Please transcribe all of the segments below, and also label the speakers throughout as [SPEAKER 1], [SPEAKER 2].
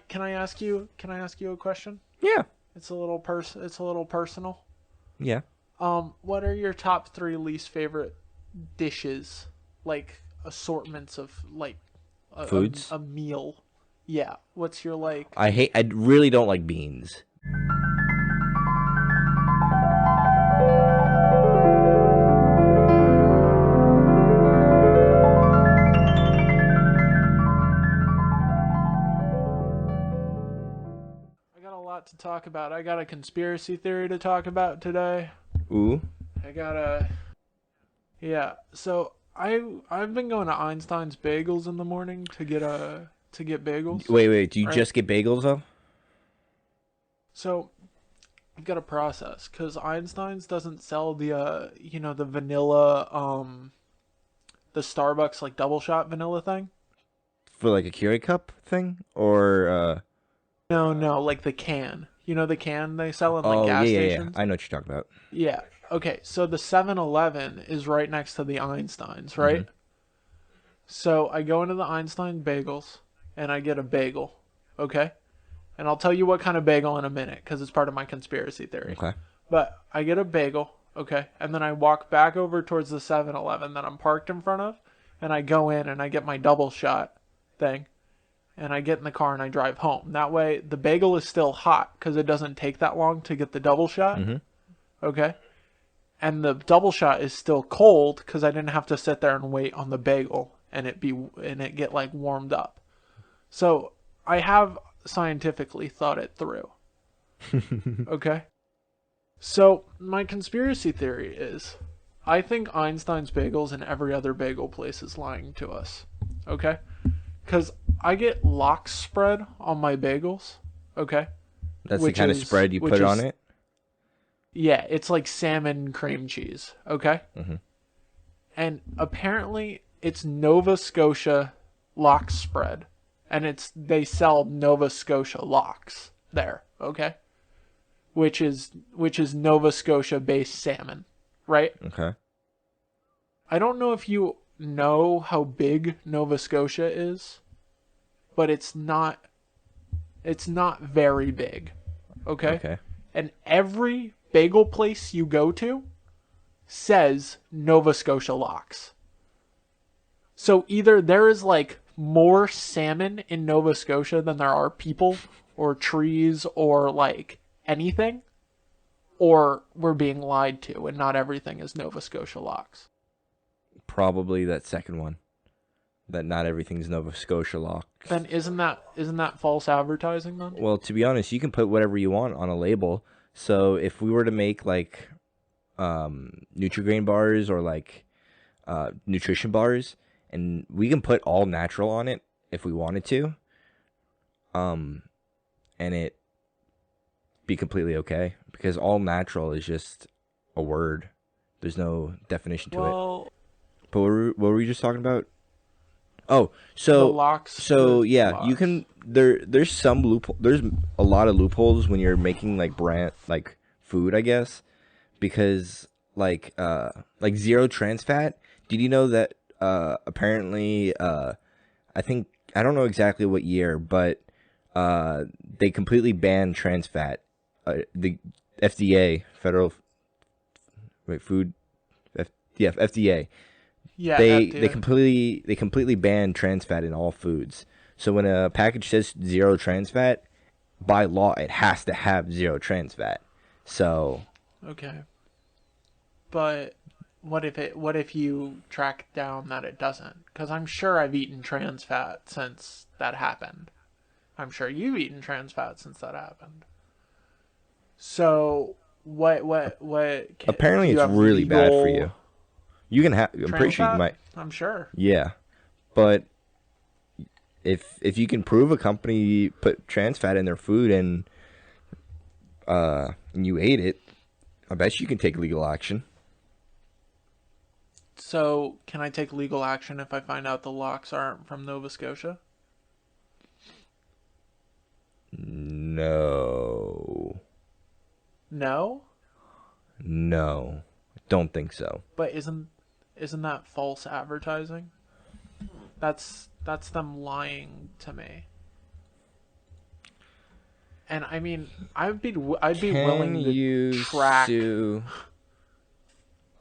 [SPEAKER 1] can I ask you a question?
[SPEAKER 2] Yeah.
[SPEAKER 1] It's a little personal.
[SPEAKER 2] Yeah.
[SPEAKER 1] What are your top three least favorite dishes? Like assortments of like
[SPEAKER 2] Foods.
[SPEAKER 1] a meal. Yeah. What's your like?
[SPEAKER 2] I really don't like beans.
[SPEAKER 1] I got a lot to talk about. I got a conspiracy theory to talk about today.
[SPEAKER 2] Ooh.
[SPEAKER 1] I got a Yeah. So I've been going to Einstein's Bagels in the morning to get bagels,
[SPEAKER 2] Wait. Do you
[SPEAKER 1] right?
[SPEAKER 2] just get bagels though?
[SPEAKER 1] So I've got a process because Einstein's doesn't sell the the vanilla the Starbucks like double shot vanilla thing.
[SPEAKER 2] For like a Keurig cup thing, or
[SPEAKER 1] No, like the can. You know the can they sell in like
[SPEAKER 2] oh
[SPEAKER 1] gas
[SPEAKER 2] yeah.
[SPEAKER 1] stations?
[SPEAKER 2] I know what you're talking about.
[SPEAKER 1] Yeah. Okay, so the 7-Eleven is right next to the Einstein's,
[SPEAKER 2] Mm-hmm.
[SPEAKER 1] right? So I go into the Einstein Bagels and I get a bagel, okay? And I'll tell you what kind of bagel in a minute because it's part of my conspiracy theory.
[SPEAKER 2] Okay.
[SPEAKER 1] But I get a bagel, okay? And then I walk back over towards the 7-Eleven that I'm parked in front of, and I go in and I get my double shot thing, and I get in the car and I drive home. That way the bagel is still hot because it doesn't take that long to get the double shot,
[SPEAKER 2] Mm-hmm.
[SPEAKER 1] okay? And the double shot is still cold because I didn't have to sit there and wait on the bagel and it get like warmed up. So I have scientifically thought it through. Okay? So my conspiracy theory is I think Einstein's Bagels and every other bagel place is lying to us. Okay? Cuz I get lox spread on my bagels, okay?
[SPEAKER 2] That's the kind of spread you
[SPEAKER 1] Which
[SPEAKER 2] put on
[SPEAKER 1] is
[SPEAKER 2] it.
[SPEAKER 1] yeah, it's like salmon cream cheese, okay?
[SPEAKER 2] Mm-hmm.
[SPEAKER 1] And apparently it's Nova Scotia lox spread. And they sell Nova Scotia lox there, okay? Which is Nova Scotia based salmon, right?
[SPEAKER 2] Okay.
[SPEAKER 1] I don't know if you know how big Nova Scotia is, but it's not very big, okay?
[SPEAKER 2] Okay.
[SPEAKER 1] And every bagel place you go to says Nova Scotia lox. So either there is like more salmon in Nova Scotia than there are people or trees or like anything, or we're being lied to and not everything is Nova Scotia lox.
[SPEAKER 2] Probably that second one. That not everything's Nova Scotia locks.
[SPEAKER 1] Then isn't that false advertising then?
[SPEAKER 2] Well, to be honest, you can put whatever you want on a label. So if we were to make like Nutri-Grain bars or like nutrition bars, and we can put all natural on it if we wanted to, and it be completely okay because all natural is just a word. There's no definition to it.
[SPEAKER 1] Well,
[SPEAKER 2] But what were we just talking about? Oh,
[SPEAKER 1] the
[SPEAKER 2] so
[SPEAKER 1] lox
[SPEAKER 2] so
[SPEAKER 1] the
[SPEAKER 2] yeah, you
[SPEAKER 1] lox.
[SPEAKER 2] can there's some loophole. There's a lot of loopholes when you're making like brand like food, I guess, because like zero trans fat. Did you know that apparently I think I don't know exactly what year, but they completely banned trans fat. The FDA, Federal wait, Food yeah, FDA.
[SPEAKER 1] Yeah,
[SPEAKER 2] They
[SPEAKER 1] FDA.
[SPEAKER 2] completely banned trans fat in all foods. So when a package says zero trans fat, by law it has to have zero trans fat. So
[SPEAKER 1] Okay. But what if you track down that it doesn't? Because I'm sure I've eaten trans fat since that happened. I'm sure you've eaten trans fat since that happened. So
[SPEAKER 2] apparently
[SPEAKER 1] do you
[SPEAKER 2] it's
[SPEAKER 1] have
[SPEAKER 2] really bad for
[SPEAKER 1] legal
[SPEAKER 2] you. You can have. I'm pretty
[SPEAKER 1] trans
[SPEAKER 2] sure you
[SPEAKER 1] fat?
[SPEAKER 2] might.
[SPEAKER 1] I'm sure.
[SPEAKER 2] Yeah, but if you can prove a company put trans fat in their food and you ate it, I bet you can take legal action.
[SPEAKER 1] So can I take legal action if I find out the locks aren't from Nova Scotia?
[SPEAKER 2] No,
[SPEAKER 1] No,
[SPEAKER 2] no, don't think so.
[SPEAKER 1] but isn't that false advertising? That's them lying to me. And I mean, I'd be
[SPEAKER 2] Can
[SPEAKER 1] willing to
[SPEAKER 2] you
[SPEAKER 1] track.
[SPEAKER 2] sue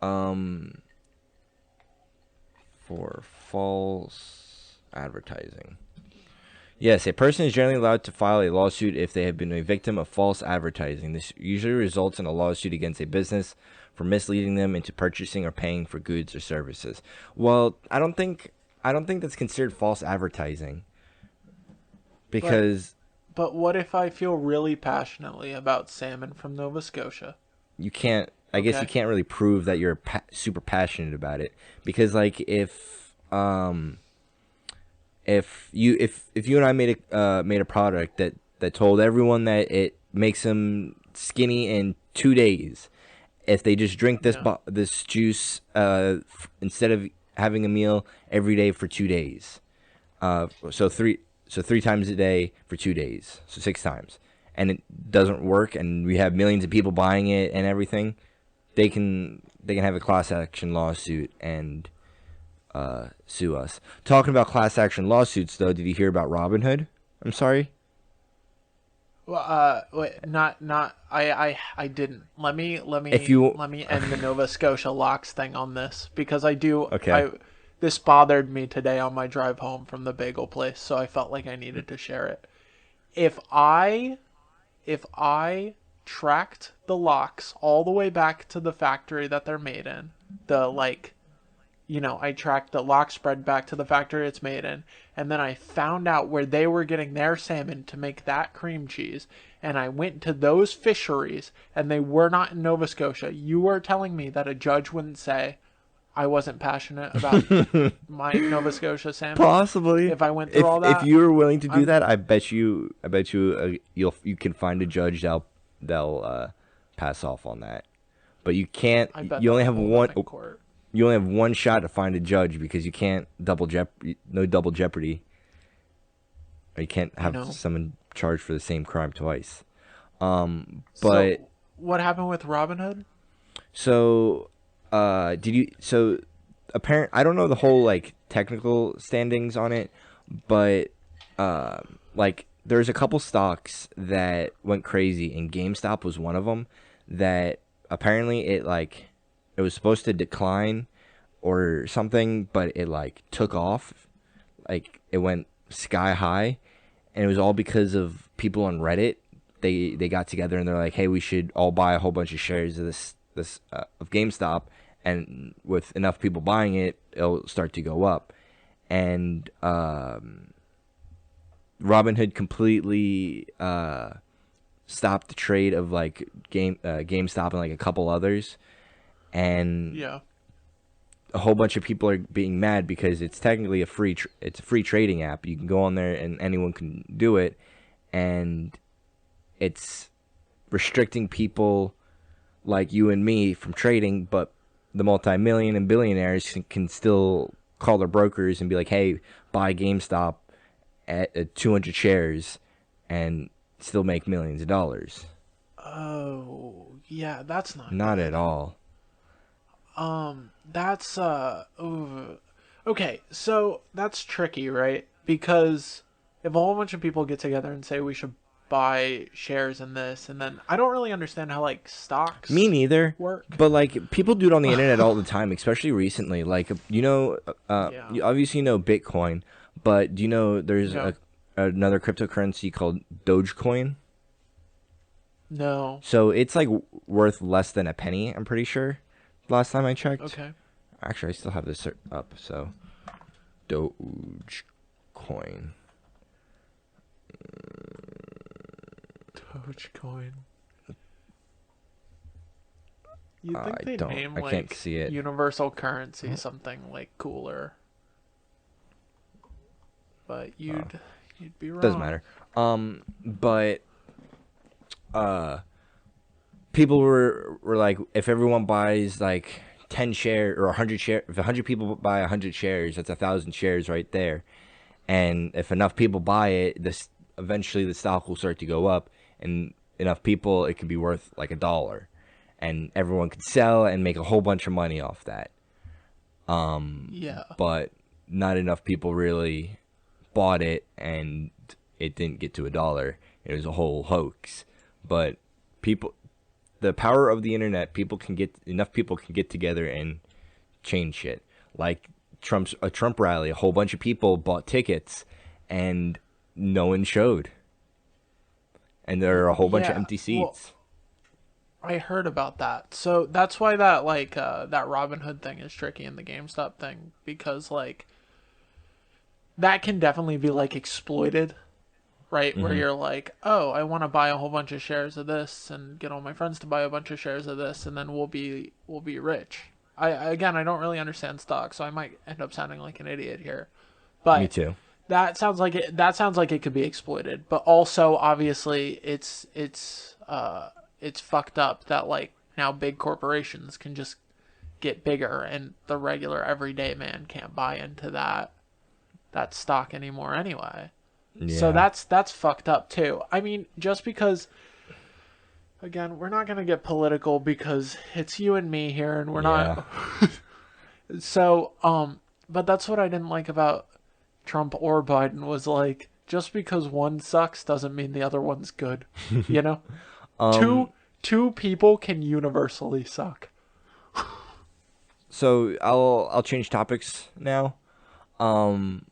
[SPEAKER 2] um for false advertising? Yes, a person is generally allowed to file a lawsuit if they have been a victim of false advertising. This usually results in a lawsuit against a business for misleading them into purchasing or paying for goods or services. Well, I don't think that's considered false advertising
[SPEAKER 1] But
[SPEAKER 2] because
[SPEAKER 1] but what if I feel really passionately about salmon from Nova Scotia?
[SPEAKER 2] you can't. I guess you
[SPEAKER 1] Okay.
[SPEAKER 2] can't really prove that you're super passionate about it because like if you and I made a product that told everyone that it makes them skinny in 2 days if they just drink
[SPEAKER 1] Yeah.
[SPEAKER 2] this juice instead of having a meal every day for 2 days, so three times a day for 2 days, so 6 times, and it doesn't work, and we have millions of people buying it and everything, they can have a class action lawsuit and sue us. Talking about class action lawsuits, though, did you hear about Robinhood? I'm sorry.
[SPEAKER 1] Well, wait, not. I didn't.
[SPEAKER 2] If you,
[SPEAKER 1] Let me end the Nova Scotia locks thing on this because I do.
[SPEAKER 2] okay,
[SPEAKER 1] This bothered me today on my drive home from the bagel place, so I felt like I needed to share it. If I if I tracked the locks all the way back to the factory that they're made in, the like I tracked the lock spread back to the factory it's made in, and then I found out where they were getting their salmon to make that cream cheese, and I went to those fisheries, and they were not in Nova Scotia. You are telling me that a judge wouldn't say I wasn't passionate about my Nova Scotia salmon
[SPEAKER 2] possibly.
[SPEAKER 1] if I went through
[SPEAKER 2] If
[SPEAKER 1] all
[SPEAKER 2] if
[SPEAKER 1] that?
[SPEAKER 2] you were willing to do
[SPEAKER 1] I'm
[SPEAKER 2] that, I bet you you can find a judge that'll pass off on that. But you can't.
[SPEAKER 1] I bet
[SPEAKER 2] You
[SPEAKER 1] they'll
[SPEAKER 2] only have
[SPEAKER 1] hold up
[SPEAKER 2] one.
[SPEAKER 1] in court.
[SPEAKER 2] You only have one shot to find a judge because you can't no double jeopardy. Or you can't
[SPEAKER 1] I
[SPEAKER 2] have
[SPEAKER 1] know.
[SPEAKER 2] someone charged for the same crime twice. But
[SPEAKER 1] So what happened with Robin Hood?
[SPEAKER 2] so, did you? So, apparent. I don't know the whole like technical standings on it, but like there's a couple stocks that went crazy, and GameStop was one of them. That apparently it was supposed to decline or something, but it like took off, like it went sky high, and it was all because of people on Reddit. They got together and they're like, hey, we should all buy a whole bunch of shares of this of GameStop, and with enough people buying it, it'll start to go up. And Robinhood completely stopped the trade of like GameStop and like a couple others, and
[SPEAKER 1] Yeah.
[SPEAKER 2] a whole bunch of people are being mad because it's technically it's a free trading app. You can go on there and anyone can do it, and it's restricting people like you and me from trading, but the multi-million and billionaires can still call their brokers and be like, "Hey, buy GameStop at 200 shares and still make millions of dollars."
[SPEAKER 1] Oh, yeah, that's not
[SPEAKER 2] Not at
[SPEAKER 1] good.
[SPEAKER 2] all.
[SPEAKER 1] That's ooh. Okay, so that's tricky, right? Because if a whole bunch of people get together and say we should buy shares in this, and then I don't really understand how like
[SPEAKER 2] Me
[SPEAKER 1] stocks
[SPEAKER 2] neither.
[SPEAKER 1] work.
[SPEAKER 2] But like people do it on the internet all the time, especially recently. Like
[SPEAKER 1] Yeah.
[SPEAKER 2] you obviously know Bitcoin, but do you know there's
[SPEAKER 1] Yeah.
[SPEAKER 2] another cryptocurrency called Dogecoin?
[SPEAKER 1] No.
[SPEAKER 2] So it's like worth less than a penny. I'm pretty sure. Last time I checked.
[SPEAKER 1] Okay.
[SPEAKER 2] Actually, I still have this up. So Dogecoin.
[SPEAKER 1] Dogecoin. You'd think they'd name
[SPEAKER 2] I can't
[SPEAKER 1] like
[SPEAKER 2] see it.
[SPEAKER 1] universal currency something like cooler, but you'd be
[SPEAKER 2] Doesn't
[SPEAKER 1] wrong.
[SPEAKER 2] matter. But uh people were like, if everyone buys like 10 share or 100 share, if 100 people buy 100 shares, that's 1,000 shares right there. And if enough people buy it, this eventually the stock will start to go up, and enough people, it could be worth like $1, and everyone could sell and make a whole bunch of money off that.
[SPEAKER 1] Yeah.
[SPEAKER 2] But not enough people really bought it, and it didn't get to $1. It was a whole hoax. But people, the power of the internet, people can get together and change shit. Like a Trump rally, a whole bunch of people bought tickets, and no one showed, and there are a whole bunch of
[SPEAKER 1] Yeah.
[SPEAKER 2] empty
[SPEAKER 1] Well,
[SPEAKER 2] seats.
[SPEAKER 1] I heard about that. So that's why that that Robin Hood thing is tricky in the GameStop thing because like that can definitely be like exploited, right? Where
[SPEAKER 2] Hmm.
[SPEAKER 1] you're like, "Oh, I want to buy a whole bunch of shares of this and get all my friends to buy a bunch of shares of this and then we'll be rich." Again, I don't really understand stocks, so I might end up sounding like an idiot here.
[SPEAKER 2] Me
[SPEAKER 1] But
[SPEAKER 2] too.
[SPEAKER 1] that sounds like it could be exploited, but also obviously it's fucked up that like now big corporations can just get bigger and the regular everyday man can't buy into that stock anymore anyway. So
[SPEAKER 2] Yeah.
[SPEAKER 1] that's fucked up too. I mean, just because again, we're not going to get political because it's you and me here and we're
[SPEAKER 2] Yeah.
[SPEAKER 1] not so but that's what I didn't like about Trump or Biden was like just because one sucks doesn't mean the other one's good. You know?
[SPEAKER 2] Um.
[SPEAKER 1] Two two people can universally suck.
[SPEAKER 2] So I'll change topics now. Um.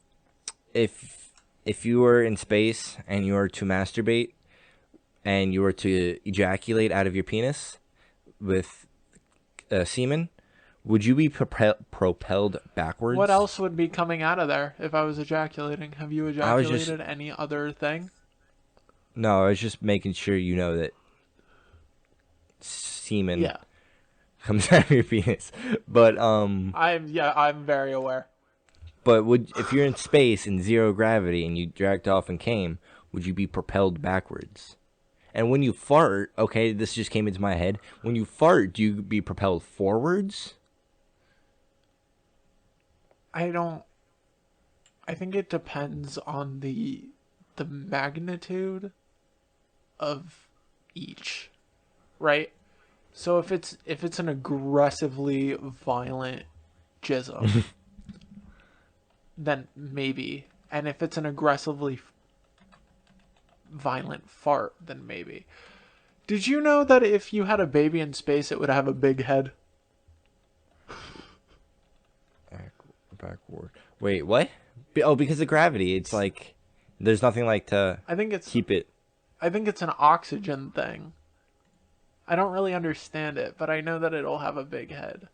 [SPEAKER 2] If you were in space and you were to masturbate and you were to ejaculate out of your penis with semen, would you be propelled
[SPEAKER 1] What
[SPEAKER 2] backwards?
[SPEAKER 1] else would be coming out of there if I was ejaculating? Have you
[SPEAKER 2] I was just
[SPEAKER 1] ejaculated any other thing?
[SPEAKER 2] no, I was just making sure you know that semen
[SPEAKER 1] Yeah.
[SPEAKER 2] comes out of your penis. But
[SPEAKER 1] I'm very aware.
[SPEAKER 2] would if you're in space in zero gravity and you jacked off and came, would you be propelled backwards? And when you fart, okay, this just came into my head. When you fart, do you be propelled forwards?
[SPEAKER 1] I don't I think it depends on the magnitude of each, right? So if it's an aggressively violent jism, then maybe. And if it's an aggressively violent fart, then maybe. Did you know that if you had a baby in space, it would have a big head?
[SPEAKER 2] Back, backward. Wait, what? Oh, because of gravity. It's like there's nothing like to
[SPEAKER 1] I think it's
[SPEAKER 2] keep it.
[SPEAKER 1] I think it's an oxygen thing. I don't really understand it, but I know that it'll have a big head.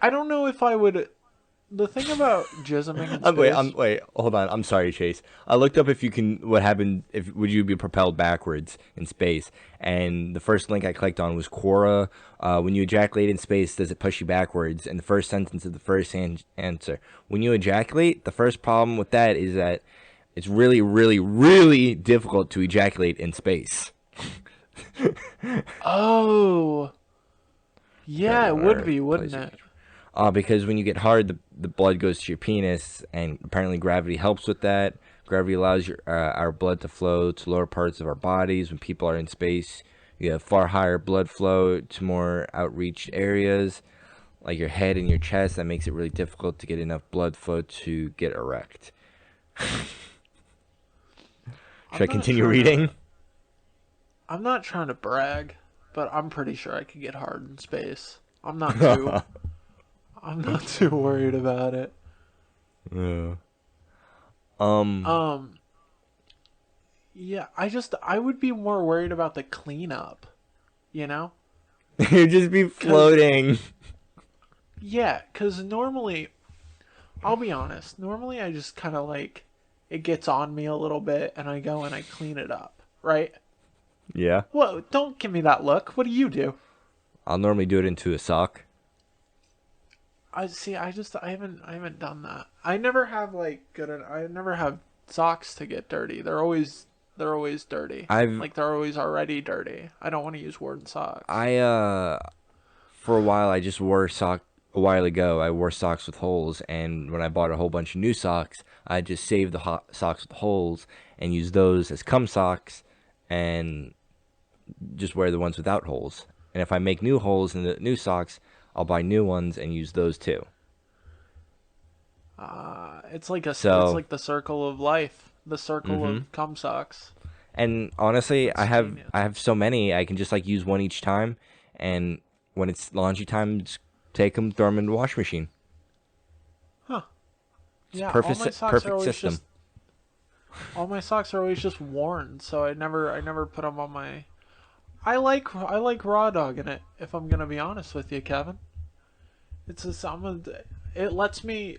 [SPEAKER 1] I don't know if I would. The thing about jizzing in space,
[SPEAKER 2] Wait. Hold on. I'm sorry, Chase. I looked up if you can. What happened? If would you be propelled backwards in space? And the first link I clicked on was Quora. When you ejaculate in space, does it push you backwards? And the first sentence of the first answer. When you ejaculate, the first problem with that is that it's really, really, really difficult to ejaculate in space.
[SPEAKER 1] oh,
[SPEAKER 2] Gravity
[SPEAKER 1] yeah, it
[SPEAKER 2] on
[SPEAKER 1] would
[SPEAKER 2] Earth
[SPEAKER 1] be, wouldn't
[SPEAKER 2] plays a
[SPEAKER 1] it?
[SPEAKER 2] huge. Because when you get hard, the blood goes to your penis, and apparently gravity helps with that. Gravity allows our blood to flow to lower parts of our bodies. When people are in space, you have far higher blood flow to more outreached areas, like your head and your chest. That makes it really difficult to get enough blood flow to get erect. Should
[SPEAKER 1] I'm
[SPEAKER 2] I
[SPEAKER 1] not
[SPEAKER 2] continue
[SPEAKER 1] trying to.
[SPEAKER 2] reading?
[SPEAKER 1] I'm not trying to brag, but I'm pretty sure I could get hard in space. I'm not too. I'm not too worried about it.
[SPEAKER 2] Yeah. Um,
[SPEAKER 1] Um, yeah, I would be more worried about the cleanup, you know?
[SPEAKER 2] you'd just be
[SPEAKER 1] Cause
[SPEAKER 2] floating.
[SPEAKER 1] yeah, cause normally I'll be honest. Normally, I just kind of like it gets on me a little bit, and I go and I clean it up, right?
[SPEAKER 2] Yeah.
[SPEAKER 1] Whoa! Don't give me that look. What do you do?
[SPEAKER 2] I'll normally do it into a sock.
[SPEAKER 1] I see. I haven't done that. I never have like good. I never have socks to get dirty. They're always dirty.
[SPEAKER 2] I've
[SPEAKER 1] Like they're always already dirty. I don't want to use wooden socks.
[SPEAKER 2] I for a while I just wore sock a while ago. I wore socks with holes, and when I bought a whole bunch of new socks, I just saved the socks with holes and use those as cum socks, and just wear the ones without holes. And if I make new holes in the new socks, I'll buy new ones and use those too.
[SPEAKER 1] It's
[SPEAKER 2] So
[SPEAKER 1] like the circle of life. the circle
[SPEAKER 2] Mm-hmm.
[SPEAKER 1] of cum socks.
[SPEAKER 2] And honestly,
[SPEAKER 1] That's
[SPEAKER 2] I
[SPEAKER 1] genius.
[SPEAKER 2] have so many, I can just like use one each time, and when it's laundry time, just take them, throw them in the wash machine.
[SPEAKER 1] Huh.
[SPEAKER 2] It's a
[SPEAKER 1] Yeah, all my socks are
[SPEAKER 2] perfect
[SPEAKER 1] always
[SPEAKER 2] system.
[SPEAKER 1] just all my socks are always just worn, so I never put them on my. I like raw dog in it. If I'm gonna be honest with you, Kevin, it's just it lets me.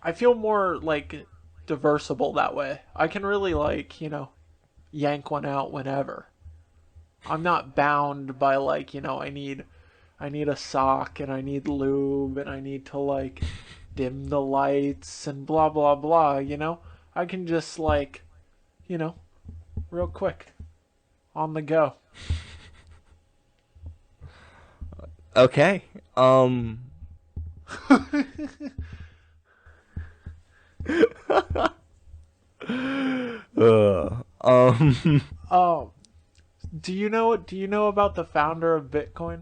[SPEAKER 1] I feel more like diversible that way. I can really like yank one out whenever. I'm not bound by like I need a sock and I need lube and I need to like dim the lights and blah blah blah. I can just like you know real quick on the go.
[SPEAKER 2] Okay. Um.
[SPEAKER 1] Oh, do you know about the founder of Bitcoin?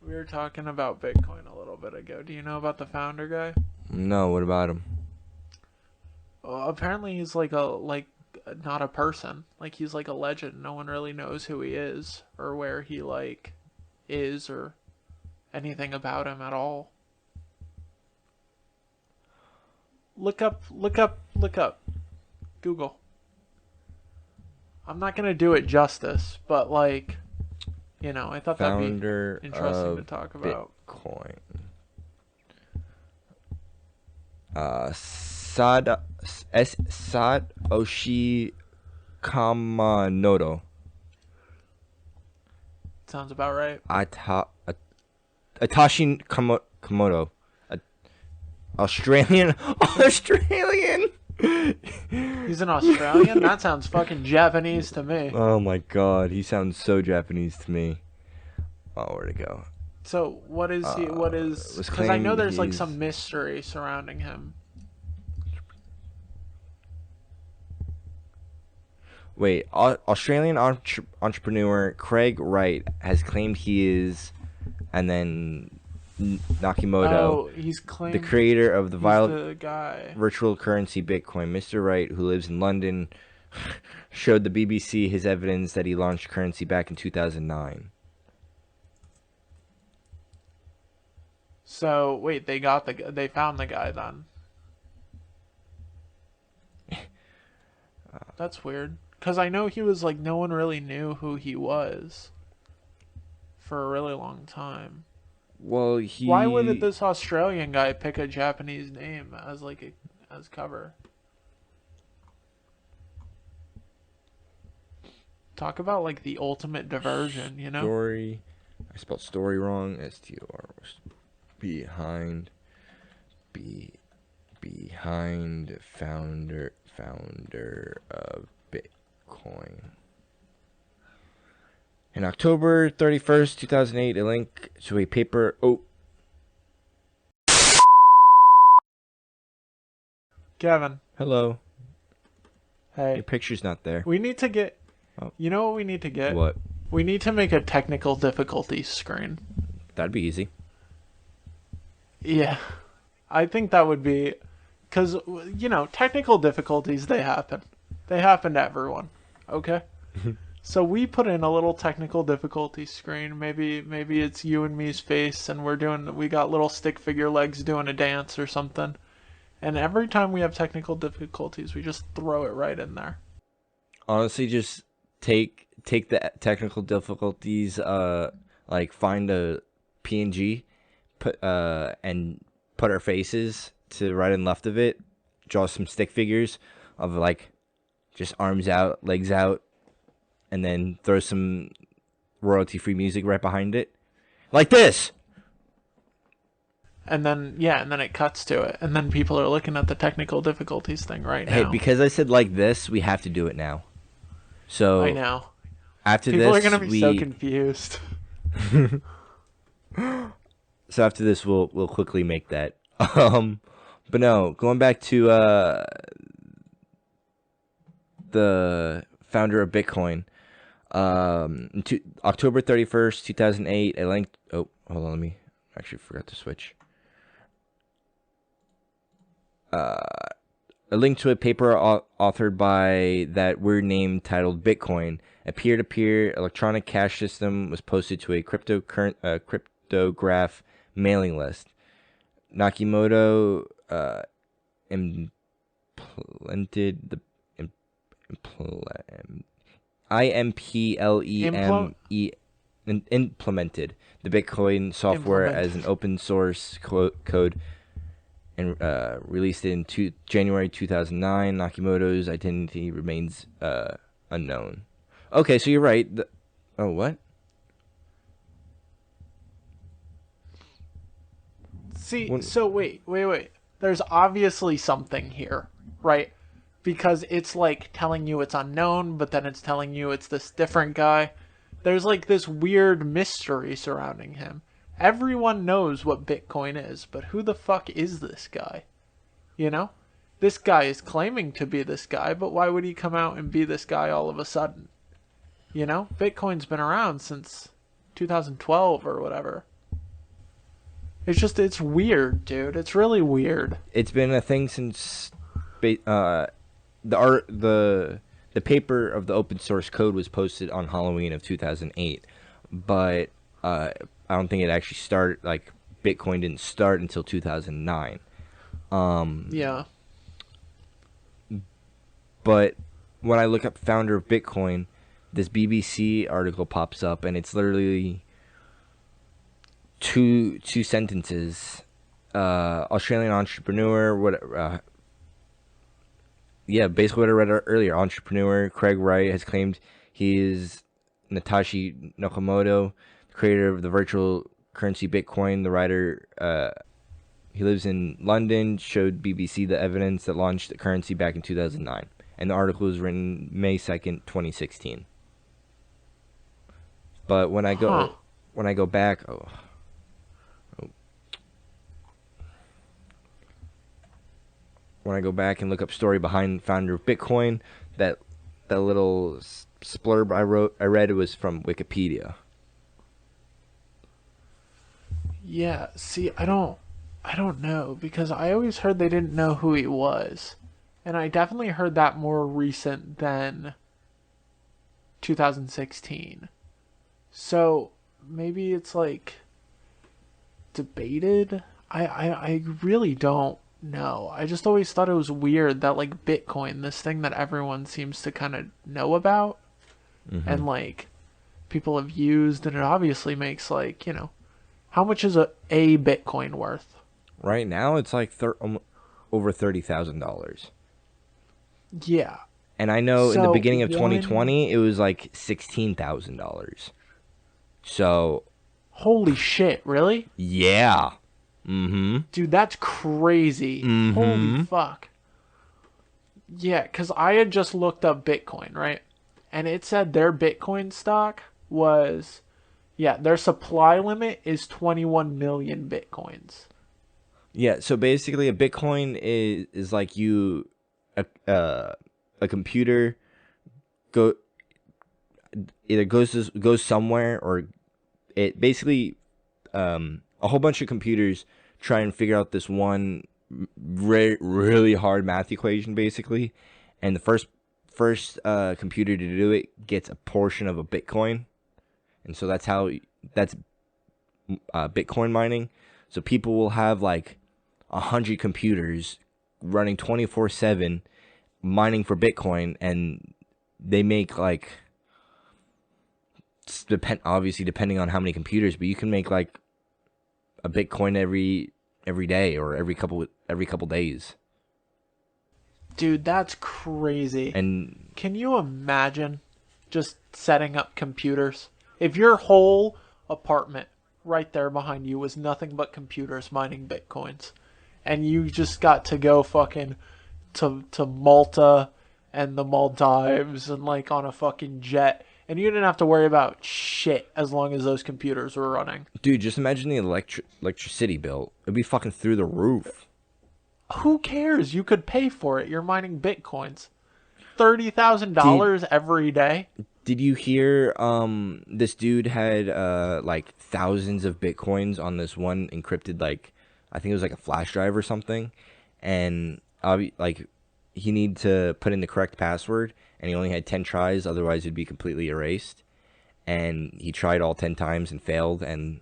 [SPEAKER 1] We were talking about Bitcoin a little bit ago. Do you know about the founder guy?
[SPEAKER 2] No. What about him?
[SPEAKER 1] Well, apparently he's like not a person. Like he's like a legend. No one really knows who he is or where he like is or anything about him at all. Look up. Google. I'm not gonna do it justice, but like, I thought that'd be
[SPEAKER 2] Founder
[SPEAKER 1] interesting to
[SPEAKER 2] of
[SPEAKER 1] talk about.
[SPEAKER 2] Bitcoin. Sad Oshi Kamanoto.
[SPEAKER 1] Sounds about right.
[SPEAKER 2] Ata, Atashi Komodo. A- Australian. Australian.
[SPEAKER 1] He's an Australian? That sounds fucking Japanese to me.
[SPEAKER 2] Oh my god, he sounds so Japanese to me. Oh, where'd it go?
[SPEAKER 1] So, what is he? What is.
[SPEAKER 2] Was
[SPEAKER 1] Because I know
[SPEAKER 2] claimed
[SPEAKER 1] there's like
[SPEAKER 2] he's.
[SPEAKER 1] some mystery surrounding him.
[SPEAKER 2] Wait, Australian entrepreneur Craig Wright has claimed he is, and then Nakimoto,
[SPEAKER 1] Oh, he's
[SPEAKER 2] the
[SPEAKER 1] claimed
[SPEAKER 2] creator of the
[SPEAKER 1] he's
[SPEAKER 2] viral
[SPEAKER 1] the guy.
[SPEAKER 2] virtual currency Bitcoin. Mr. Wright, who lives in London, showed the BBC his evidence that he launched currency back in 2009.
[SPEAKER 1] So, wait, they found the guy then. That's weird. Because I know he was like, no one really knew who he was for a really long time.
[SPEAKER 2] Well,
[SPEAKER 1] Why would
[SPEAKER 2] he
[SPEAKER 1] this Australian guy pick a Japanese name as as cover? Talk about like the ultimate diversion.
[SPEAKER 2] story. I spelled story wrong. STOR behind be behind founder of Bitcoin. In October 31st, 2008, a link to a paper. Oh,
[SPEAKER 1] Kevin,
[SPEAKER 2] hello. Your
[SPEAKER 1] hey,
[SPEAKER 2] picture's not there.
[SPEAKER 1] we need to get.
[SPEAKER 2] Oh,
[SPEAKER 1] You know what we need to get?
[SPEAKER 2] what?
[SPEAKER 1] We need to make a technical difficulty screen.
[SPEAKER 2] That'd be easy.
[SPEAKER 1] Yeah, I think that would be, because technical difficulties they happen. They happen to everyone. Okay. So we put in a little technical difficulty screen. Maybe it's you and me's face, and we got little stick figure legs doing a dance or something. And every time we have technical difficulties, we just throw it right in there.
[SPEAKER 2] Honestly, just take the technical difficulties. Like find a PNG, and put our faces to right and left of it. Draw some stick figures of like just arms out, legs out, and then throw some royalty free music right behind it, like this.
[SPEAKER 1] And then it cuts to it, and then people are looking at the technical difficulties thing right
[SPEAKER 2] Hey,
[SPEAKER 1] now.
[SPEAKER 2] because I said like this, we have to do it now.
[SPEAKER 1] I
[SPEAKER 2] So
[SPEAKER 1] know.
[SPEAKER 2] after
[SPEAKER 1] People are
[SPEAKER 2] this,
[SPEAKER 1] gonna be so confused.
[SPEAKER 2] so after this, we'll quickly make that. But no, going back to the founder of Bitcoin. October 31st, 2008, a link. Oh, hold on, let me. Actually, forgot to switch. A link to a paper authored by that weird name titled Bitcoin, a peer-to-peer electronic cash system, was posted to a cryptograph mailing list. Nakamoto implemented the impl-
[SPEAKER 1] Implement
[SPEAKER 2] IMPLEME implemented the Bitcoin software as an
[SPEAKER 1] implemented.
[SPEAKER 2] open source code and released it in January 2009. Nakamoto's identity remains unknown. Okay, so you're right. Oh, what?
[SPEAKER 1] See,
[SPEAKER 2] When,
[SPEAKER 1] so wait. There's obviously something here, right? Because it's like telling you it's unknown, but then it's telling you it's this different guy. There's like this weird mystery surrounding him. Everyone knows what Bitcoin is, but who the fuck is this guy? You know? This guy is claiming to be this guy, but why would he come out and be this guy all of a sudden? You know? Bitcoin's been around since 2012 or whatever. It's weird, dude. It's really weird.
[SPEAKER 2] it's been a thing since the art the paper of the open source code was posted on Halloween of 2008, but I don't think it actually started. Like Bitcoin didn't start until 2009.
[SPEAKER 1] Yeah.
[SPEAKER 2] But when I look up founder of Bitcoin, this BBC article pops up, and it's literally two sentences. Australian entrepreneur, what? Yeah, basically what I read earlier. Entrepreneur Craig Wright has claimed he is Natashi Nakamoto, creator of the virtual currency Bitcoin. The writer, he lives in London, showed BBC the evidence that launched the currency back in 2009. And the article was written May 2nd, 2016. But
[SPEAKER 1] Huh.
[SPEAKER 2] when I go back, when I go back and look up story behind founder of Bitcoin, that that little splurb I read, it was from Wikipedia.
[SPEAKER 1] Yeah. See, I don't know because I always heard they didn't know who he was. And I definitely heard that more recent than 2016. So maybe it's like debated. I really don't know. I just always thought it was weird that like Bitcoin, this thing that everyone seems to kind of know about
[SPEAKER 2] Hmm.
[SPEAKER 1] and like people have used, and it obviously makes like, how much is a Bitcoin worth?
[SPEAKER 2] Right now, it's like over $30,000.
[SPEAKER 1] Yeah.
[SPEAKER 2] And I know in the
[SPEAKER 1] So
[SPEAKER 2] beginning of
[SPEAKER 1] one,
[SPEAKER 2] 2020, it was like $16,000. So
[SPEAKER 1] holy shit, really?
[SPEAKER 2] yeah. Mm-hmm.
[SPEAKER 1] Dude, that's crazy. Holy
[SPEAKER 2] Mm-hmm.
[SPEAKER 1] fuck. Yeah, because I had just looked up Bitcoin, right? And it said their Bitcoin stock was, yeah, their supply limit is 21 million Bitcoins.
[SPEAKER 2] Yeah. So basically, a Bitcoin is like a computer go either goes somewhere, or it basically a whole bunch of computers try and figure out this one really hard math equation basically, and the first computer to do it gets a portion of a Bitcoin, and so that's Bitcoin mining. So people will have like 100 computers running 24/7 mining for Bitcoin, and they make like obviously depending on how many computers, but you can make like a Bitcoin every day or every couple days.
[SPEAKER 1] Dude, that's crazy.
[SPEAKER 2] And
[SPEAKER 1] Can you imagine just setting up computers? If your whole apartment right there behind you was nothing but computers mining Bitcoins, and you just got to go fucking to Malta and the Maldives and like on a fucking jet, and you didn't have to worry about shit as long as those computers were running.
[SPEAKER 2] dude, just imagine the electricity bill. It'd be fucking through the roof.
[SPEAKER 1] Who cares? You could pay for it. You're mining Bitcoins.
[SPEAKER 2] Did
[SPEAKER 1] $30,000 every day.
[SPEAKER 2] did you hear this dude had like thousands of Bitcoins on this one encrypted, like I think it was like a flash drive or something, and like he needed to put in the correct password, and he only had 10 tries, otherwise it'd be completely erased. And he tried all 10 times and failed and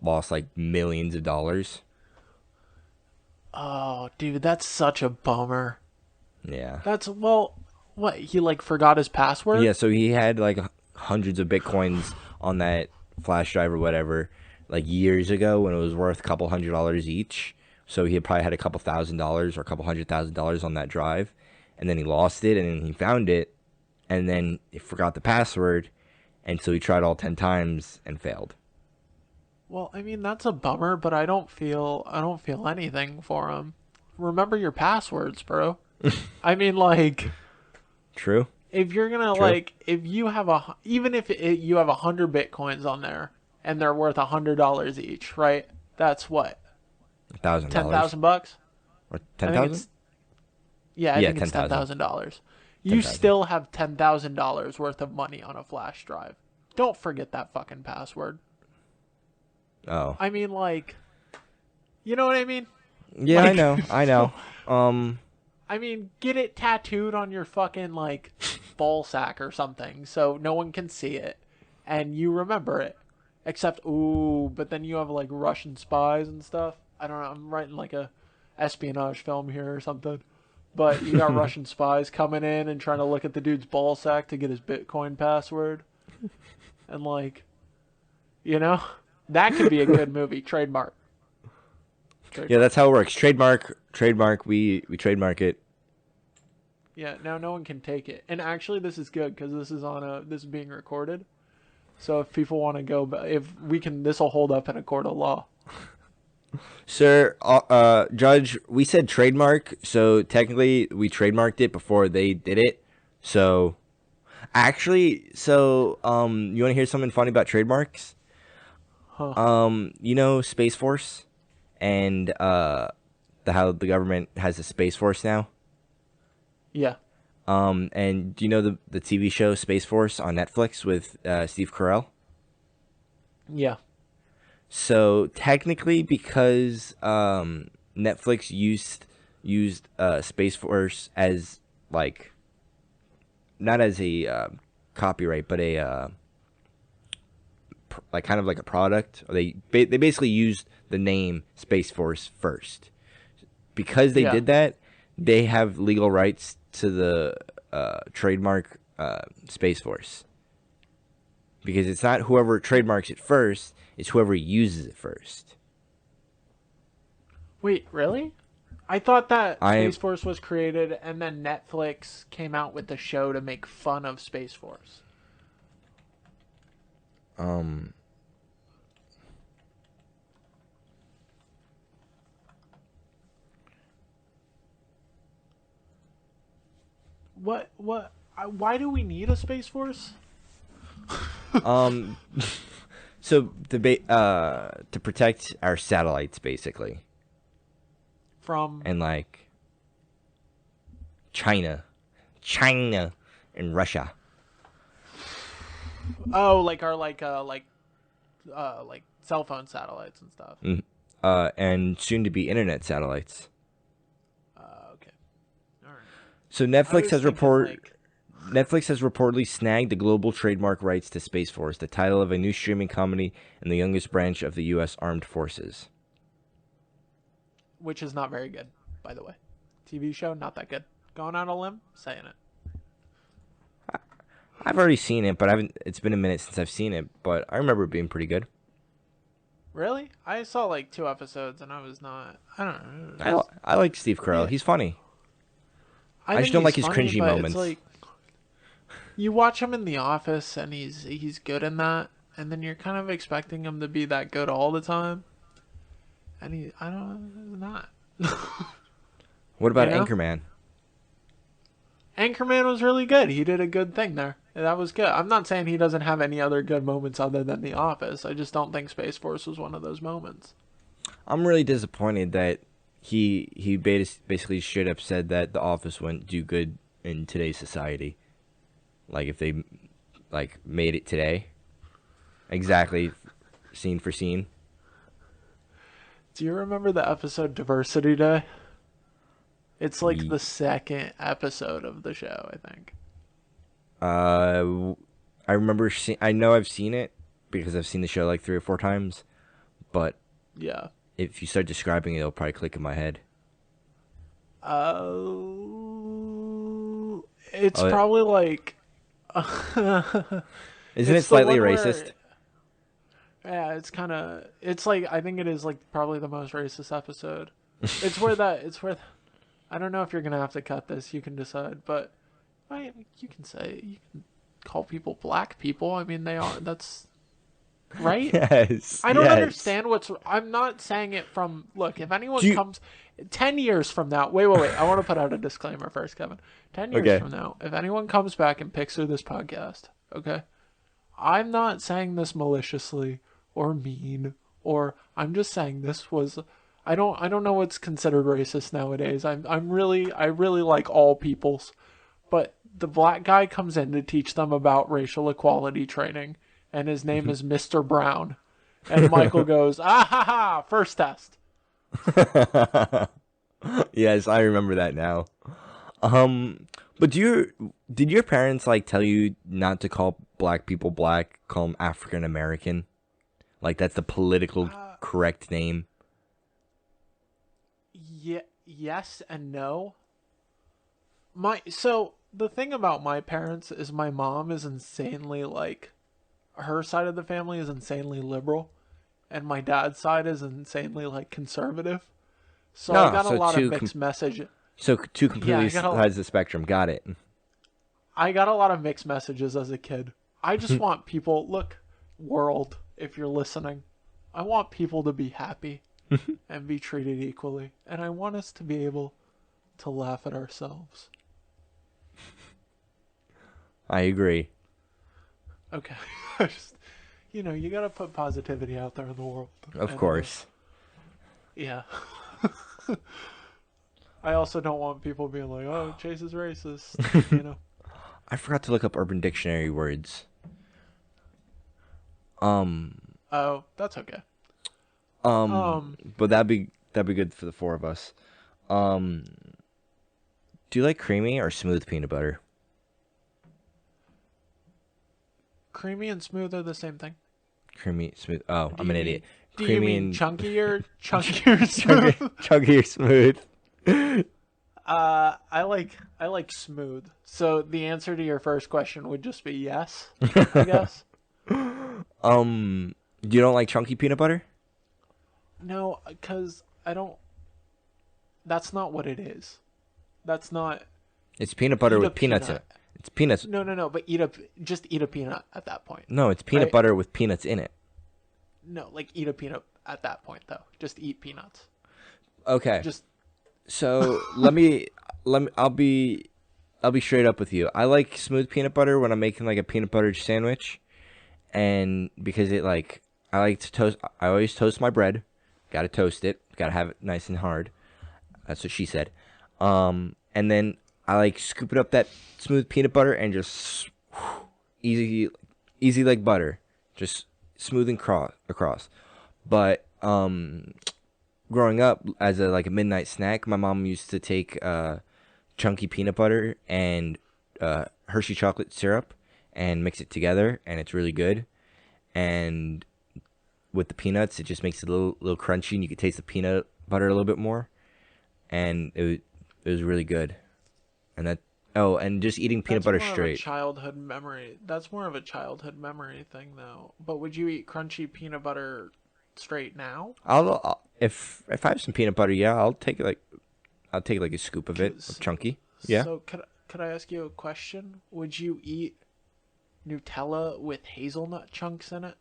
[SPEAKER 2] lost like millions of dollars.
[SPEAKER 1] Oh, dude, that's such a bummer.
[SPEAKER 2] Yeah.
[SPEAKER 1] That's well, what he like forgot his password?
[SPEAKER 2] Yeah, so he had like hundreds of bitcoins on that flash drive or whatever, like years ago when it was worth a couple $100 each. So he had probably had a couple $1,000 or a couple $100,000 on that drive, and then he lost it, and then he found it, and then he forgot the password, and so he tried all 10 times and failed.
[SPEAKER 1] Well, I mean that's a bummer, but I don't feel anything for him. Remember your passwords, bro. I mean, like,
[SPEAKER 2] True,
[SPEAKER 1] if you're gonna
[SPEAKER 2] true.
[SPEAKER 1] like, if you have even if you have 100 bitcoins on there and they're worth $100 each, right? That's what, ten
[SPEAKER 2] $1,000
[SPEAKER 1] thousand bucks.
[SPEAKER 2] or
[SPEAKER 1] I think
[SPEAKER 2] 10,000?
[SPEAKER 1] it's Yeah, I
[SPEAKER 2] Yeah,
[SPEAKER 1] think it's
[SPEAKER 2] ten
[SPEAKER 1] ten
[SPEAKER 2] thousand.
[SPEAKER 1] thousand dollars. You
[SPEAKER 2] 10,000.
[SPEAKER 1] still have $10,000 worth of money on a flash drive. Don't forget that fucking password.
[SPEAKER 2] Oh,
[SPEAKER 1] I mean, like, you know what I mean?
[SPEAKER 2] yeah, I
[SPEAKER 1] Like,
[SPEAKER 2] know, I know. Um,
[SPEAKER 1] I mean, get it tattooed on your fucking like ball sack or something, so no one can see it, and you remember it. Except, ooh, but then you have like Russian spies and stuff. I don't know. I'm writing like a espionage film here or something. But you got Russian spies coming in and trying to look at the dude's ball sack to get his Bitcoin password. And like, you know, that could be a good movie. Trademark.
[SPEAKER 2] yeah,
[SPEAKER 1] Trademark.
[SPEAKER 2] that's how it works. Trademark, trademark. We trademark it.
[SPEAKER 1] Yeah, now no one can take it. And actually this is good because this is being recorded. So if people want to go, if we can, this will hold up in a court of law.
[SPEAKER 2] Sir, Judge, we said trademark, so technically we trademarked it before they did it. So, actually, you want to hear something funny about trademarks?
[SPEAKER 1] Huh.
[SPEAKER 2] You know Space Force and how the government has a Space Force now?
[SPEAKER 1] Yeah.
[SPEAKER 2] And do you know the TV show Space Force on Netflix with Steve Carell?
[SPEAKER 1] Yeah.
[SPEAKER 2] So technically, because Netflix used Space Force as like not as a copyright, but a like kind of like a product. They basically used the name Space Force first. Because they
[SPEAKER 1] Yeah.
[SPEAKER 2] did that, they have legal rights to the trademark Space Force. Because it's not whoever trademarks it first; it's whoever uses it first.
[SPEAKER 1] Wait, really? I thought that
[SPEAKER 2] I
[SPEAKER 1] Space Force was created and then Netflix came out with the show to make fun of Space Force.
[SPEAKER 2] um
[SPEAKER 1] What? Why do we need a Space Force?
[SPEAKER 2] um to protect our satellites basically,
[SPEAKER 1] From
[SPEAKER 2] and like China, China, and Russia.
[SPEAKER 1] oh, like our like cell phone satellites and stuff.
[SPEAKER 2] And soon to be internet satellites.
[SPEAKER 1] Okay. All right.
[SPEAKER 2] So
[SPEAKER 1] I was thinking like
[SPEAKER 2] Netflix has reportedly snagged the global trademark rights to Space Force, the title of a new streaming company and the youngest branch of the U.S. Armed Forces.
[SPEAKER 1] which is not very good, by the way. TV show not that good. Going on a limb, saying it.
[SPEAKER 2] I've already seen it, but I haven't. It's been a minute since I've seen it, but I remember it being pretty good.
[SPEAKER 1] Really? I saw like 2 episodes and I was not. I don't know. It was just,
[SPEAKER 2] I like Steve Carell.
[SPEAKER 1] yeah,
[SPEAKER 2] He's funny.
[SPEAKER 1] I
[SPEAKER 2] I just
[SPEAKER 1] think
[SPEAKER 2] don't like
[SPEAKER 1] he's
[SPEAKER 2] his
[SPEAKER 1] funny,
[SPEAKER 2] cringy
[SPEAKER 1] but it's
[SPEAKER 2] moments.
[SPEAKER 1] like you watch him in The Office and he's good in that, and then you're kind of expecting him to be that good all the time, and I don't know, he's not.
[SPEAKER 2] What
[SPEAKER 1] You
[SPEAKER 2] about
[SPEAKER 1] know,
[SPEAKER 2] Anchorman?
[SPEAKER 1] Anchorman was really good. He did a good thing there. That was good. I'm not saying he doesn't have any other good moments other than The Office. I just don't think Space Force was one of those moments.
[SPEAKER 2] I'm really disappointed that basically straight up said that The Office wouldn't do good in today's society. Like if they like made it today, exactly, scene for scene.
[SPEAKER 1] Do you remember the episode Diversity Day? It's like the second episode of the show, I think.
[SPEAKER 2] Uh, I remember. I know I've seen it because I've seen the show like 3 or 4 times. But
[SPEAKER 1] Yeah.
[SPEAKER 2] if you start describing it, it'll probably click in my head.
[SPEAKER 1] It's
[SPEAKER 2] Oh,
[SPEAKER 1] probably like
[SPEAKER 2] isn't it
[SPEAKER 1] it's the
[SPEAKER 2] slightly
[SPEAKER 1] one
[SPEAKER 2] racist?
[SPEAKER 1] where yeah, it's like I think it is like probably the most racist episode. It's where I don't know if you're gonna have to cut this. You can decide, but you can say you can call people black people. I mean, they are. That's right.
[SPEAKER 2] Yes,
[SPEAKER 1] I don't
[SPEAKER 2] yes.
[SPEAKER 1] understand what's. I'm not saying it from. Look, if
[SPEAKER 2] Do
[SPEAKER 1] anyone
[SPEAKER 2] you?
[SPEAKER 1] comes 10 years from now. Wait. I want to put out a disclaimer first, Kevin. 10 years
[SPEAKER 2] Okay.
[SPEAKER 1] from now, if anyone comes back and picks through this podcast, okay, I'm not saying this maliciously or mean, or I'm just saying this was. I don't know what's considered racist nowadays. I really like all peoples, but the black guy comes in to teach them about racial equality training, and his name is Mr. Brown. And Michael goes, ah ha ha, first test.
[SPEAKER 2] Yes, I remember that now. But did your parents like tell you not to call black people black, call them African American? Like that's the political
[SPEAKER 1] Uh,
[SPEAKER 2] correct name.
[SPEAKER 1] yeah, yes and no. So the thing about my parents is my mom is insanely like her side of the family is insanely liberal, and my dad's side is insanely like conservative. So I
[SPEAKER 2] No,
[SPEAKER 1] got a lot of mixed message.
[SPEAKER 2] two
[SPEAKER 1] Yeah,
[SPEAKER 2] completely sides of the spectrum. Got it.
[SPEAKER 1] I got a lot of mixed messages as a kid. I just want people, look, world, if you're listening, I want people to be happy and be treated equally. And I want us to be able to laugh at ourselves.
[SPEAKER 2] I agree.
[SPEAKER 1] Okay. I just, you got to put positivity out there in the world.
[SPEAKER 2] Of
[SPEAKER 1] And,
[SPEAKER 2] course.
[SPEAKER 1] yeah. I also don't want people being like, oh, Chase is racist. You know?
[SPEAKER 2] I forgot to look up Urban Dictionary words. Um,
[SPEAKER 1] Oh, that's okay.
[SPEAKER 2] but that'd be good for the four of us. Um, do you like creamy or smooth peanut butter?
[SPEAKER 1] Creamy and smooth are the same thing.
[SPEAKER 2] Creamy, smooth. Oh,
[SPEAKER 1] Do
[SPEAKER 2] I'm an
[SPEAKER 1] you mean
[SPEAKER 2] idiot.
[SPEAKER 1] do you
[SPEAKER 2] Creamy
[SPEAKER 1] mean
[SPEAKER 2] and
[SPEAKER 1] chunkier
[SPEAKER 2] chunky,
[SPEAKER 1] smooth?
[SPEAKER 2] chunky or smooth?
[SPEAKER 1] I like smooth. So the answer to your first question would just be yes, I guess.
[SPEAKER 2] You don't like chunky peanut butter?
[SPEAKER 1] No, cuz I don't that's not what it is. That's not
[SPEAKER 2] It's peanut butter
[SPEAKER 1] eat a
[SPEAKER 2] with peanuts in
[SPEAKER 1] peanut.
[SPEAKER 2] it. It's peanuts.
[SPEAKER 1] No, but just eat a peanut at that point.
[SPEAKER 2] No, it's peanut
[SPEAKER 1] Right?
[SPEAKER 2] butter with peanuts in it.
[SPEAKER 1] No, like eat a peanut at that point though. Just eat peanuts.
[SPEAKER 2] Okay.
[SPEAKER 1] Just
[SPEAKER 2] So let me I'll be straight up with you. I like smooth peanut butter when I'm making like a peanut butter sandwich, and because it like I like to toast. I always toast my bread. Got to toast it. Got to have it nice and hard. That's what she said. And then I like scooping up that smooth peanut butter and just easy, easy like butter, just smooth and across. But growing up as a midnight snack, my mom used to take chunky peanut butter and Hershey chocolate syrup and mix it together, and it's really good. And with the peanuts, it just makes it a little crunchy, and you can taste the peanut butter a little bit more. And it was really good. And that and just eating peanut
[SPEAKER 1] that's
[SPEAKER 2] butter
[SPEAKER 1] more of a
[SPEAKER 2] straight.
[SPEAKER 1] childhood memory. That's more of a childhood memory thing though. But would you eat crunchy peanut butter straight now?
[SPEAKER 2] If I have some peanut butter, yeah, I'll take like a scoop of it, chunky. Yeah.
[SPEAKER 1] So could I ask you a question? Would you eat Nutella with hazelnut chunks in it?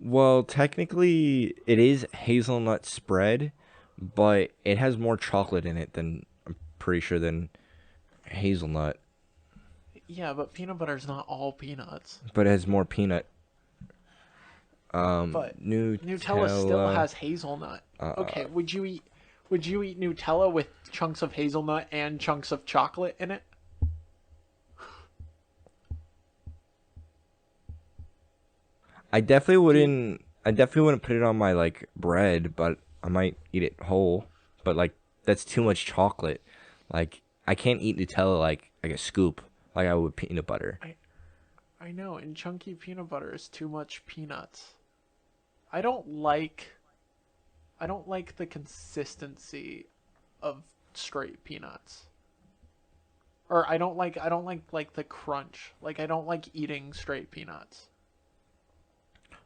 [SPEAKER 2] Well, technically, it is hazelnut spread, but it has more chocolate in it than I'm pretty sure than hazelnut.
[SPEAKER 1] Yeah, but peanut butter's not all peanuts.
[SPEAKER 2] But it has more peanut.
[SPEAKER 1] But Nutella still
[SPEAKER 2] Nutella.
[SPEAKER 1] has hazelnut.
[SPEAKER 2] Uh,
[SPEAKER 1] Okay, would you eat Nutella with chunks of hazelnut and chunks of chocolate in it?
[SPEAKER 2] I definitely
[SPEAKER 1] Do you,
[SPEAKER 2] wouldn't. I definitely wouldn't put it on my like bread, but I might eat it whole. but like that's too much chocolate. Like I can't eat Nutella like a scoop like I would peanut butter.
[SPEAKER 1] I I know, and chunky peanut butter is too much peanuts. I don't like I don't like the consistency of straight peanuts. Or I don't like the crunch. Like I don't like eating straight peanuts.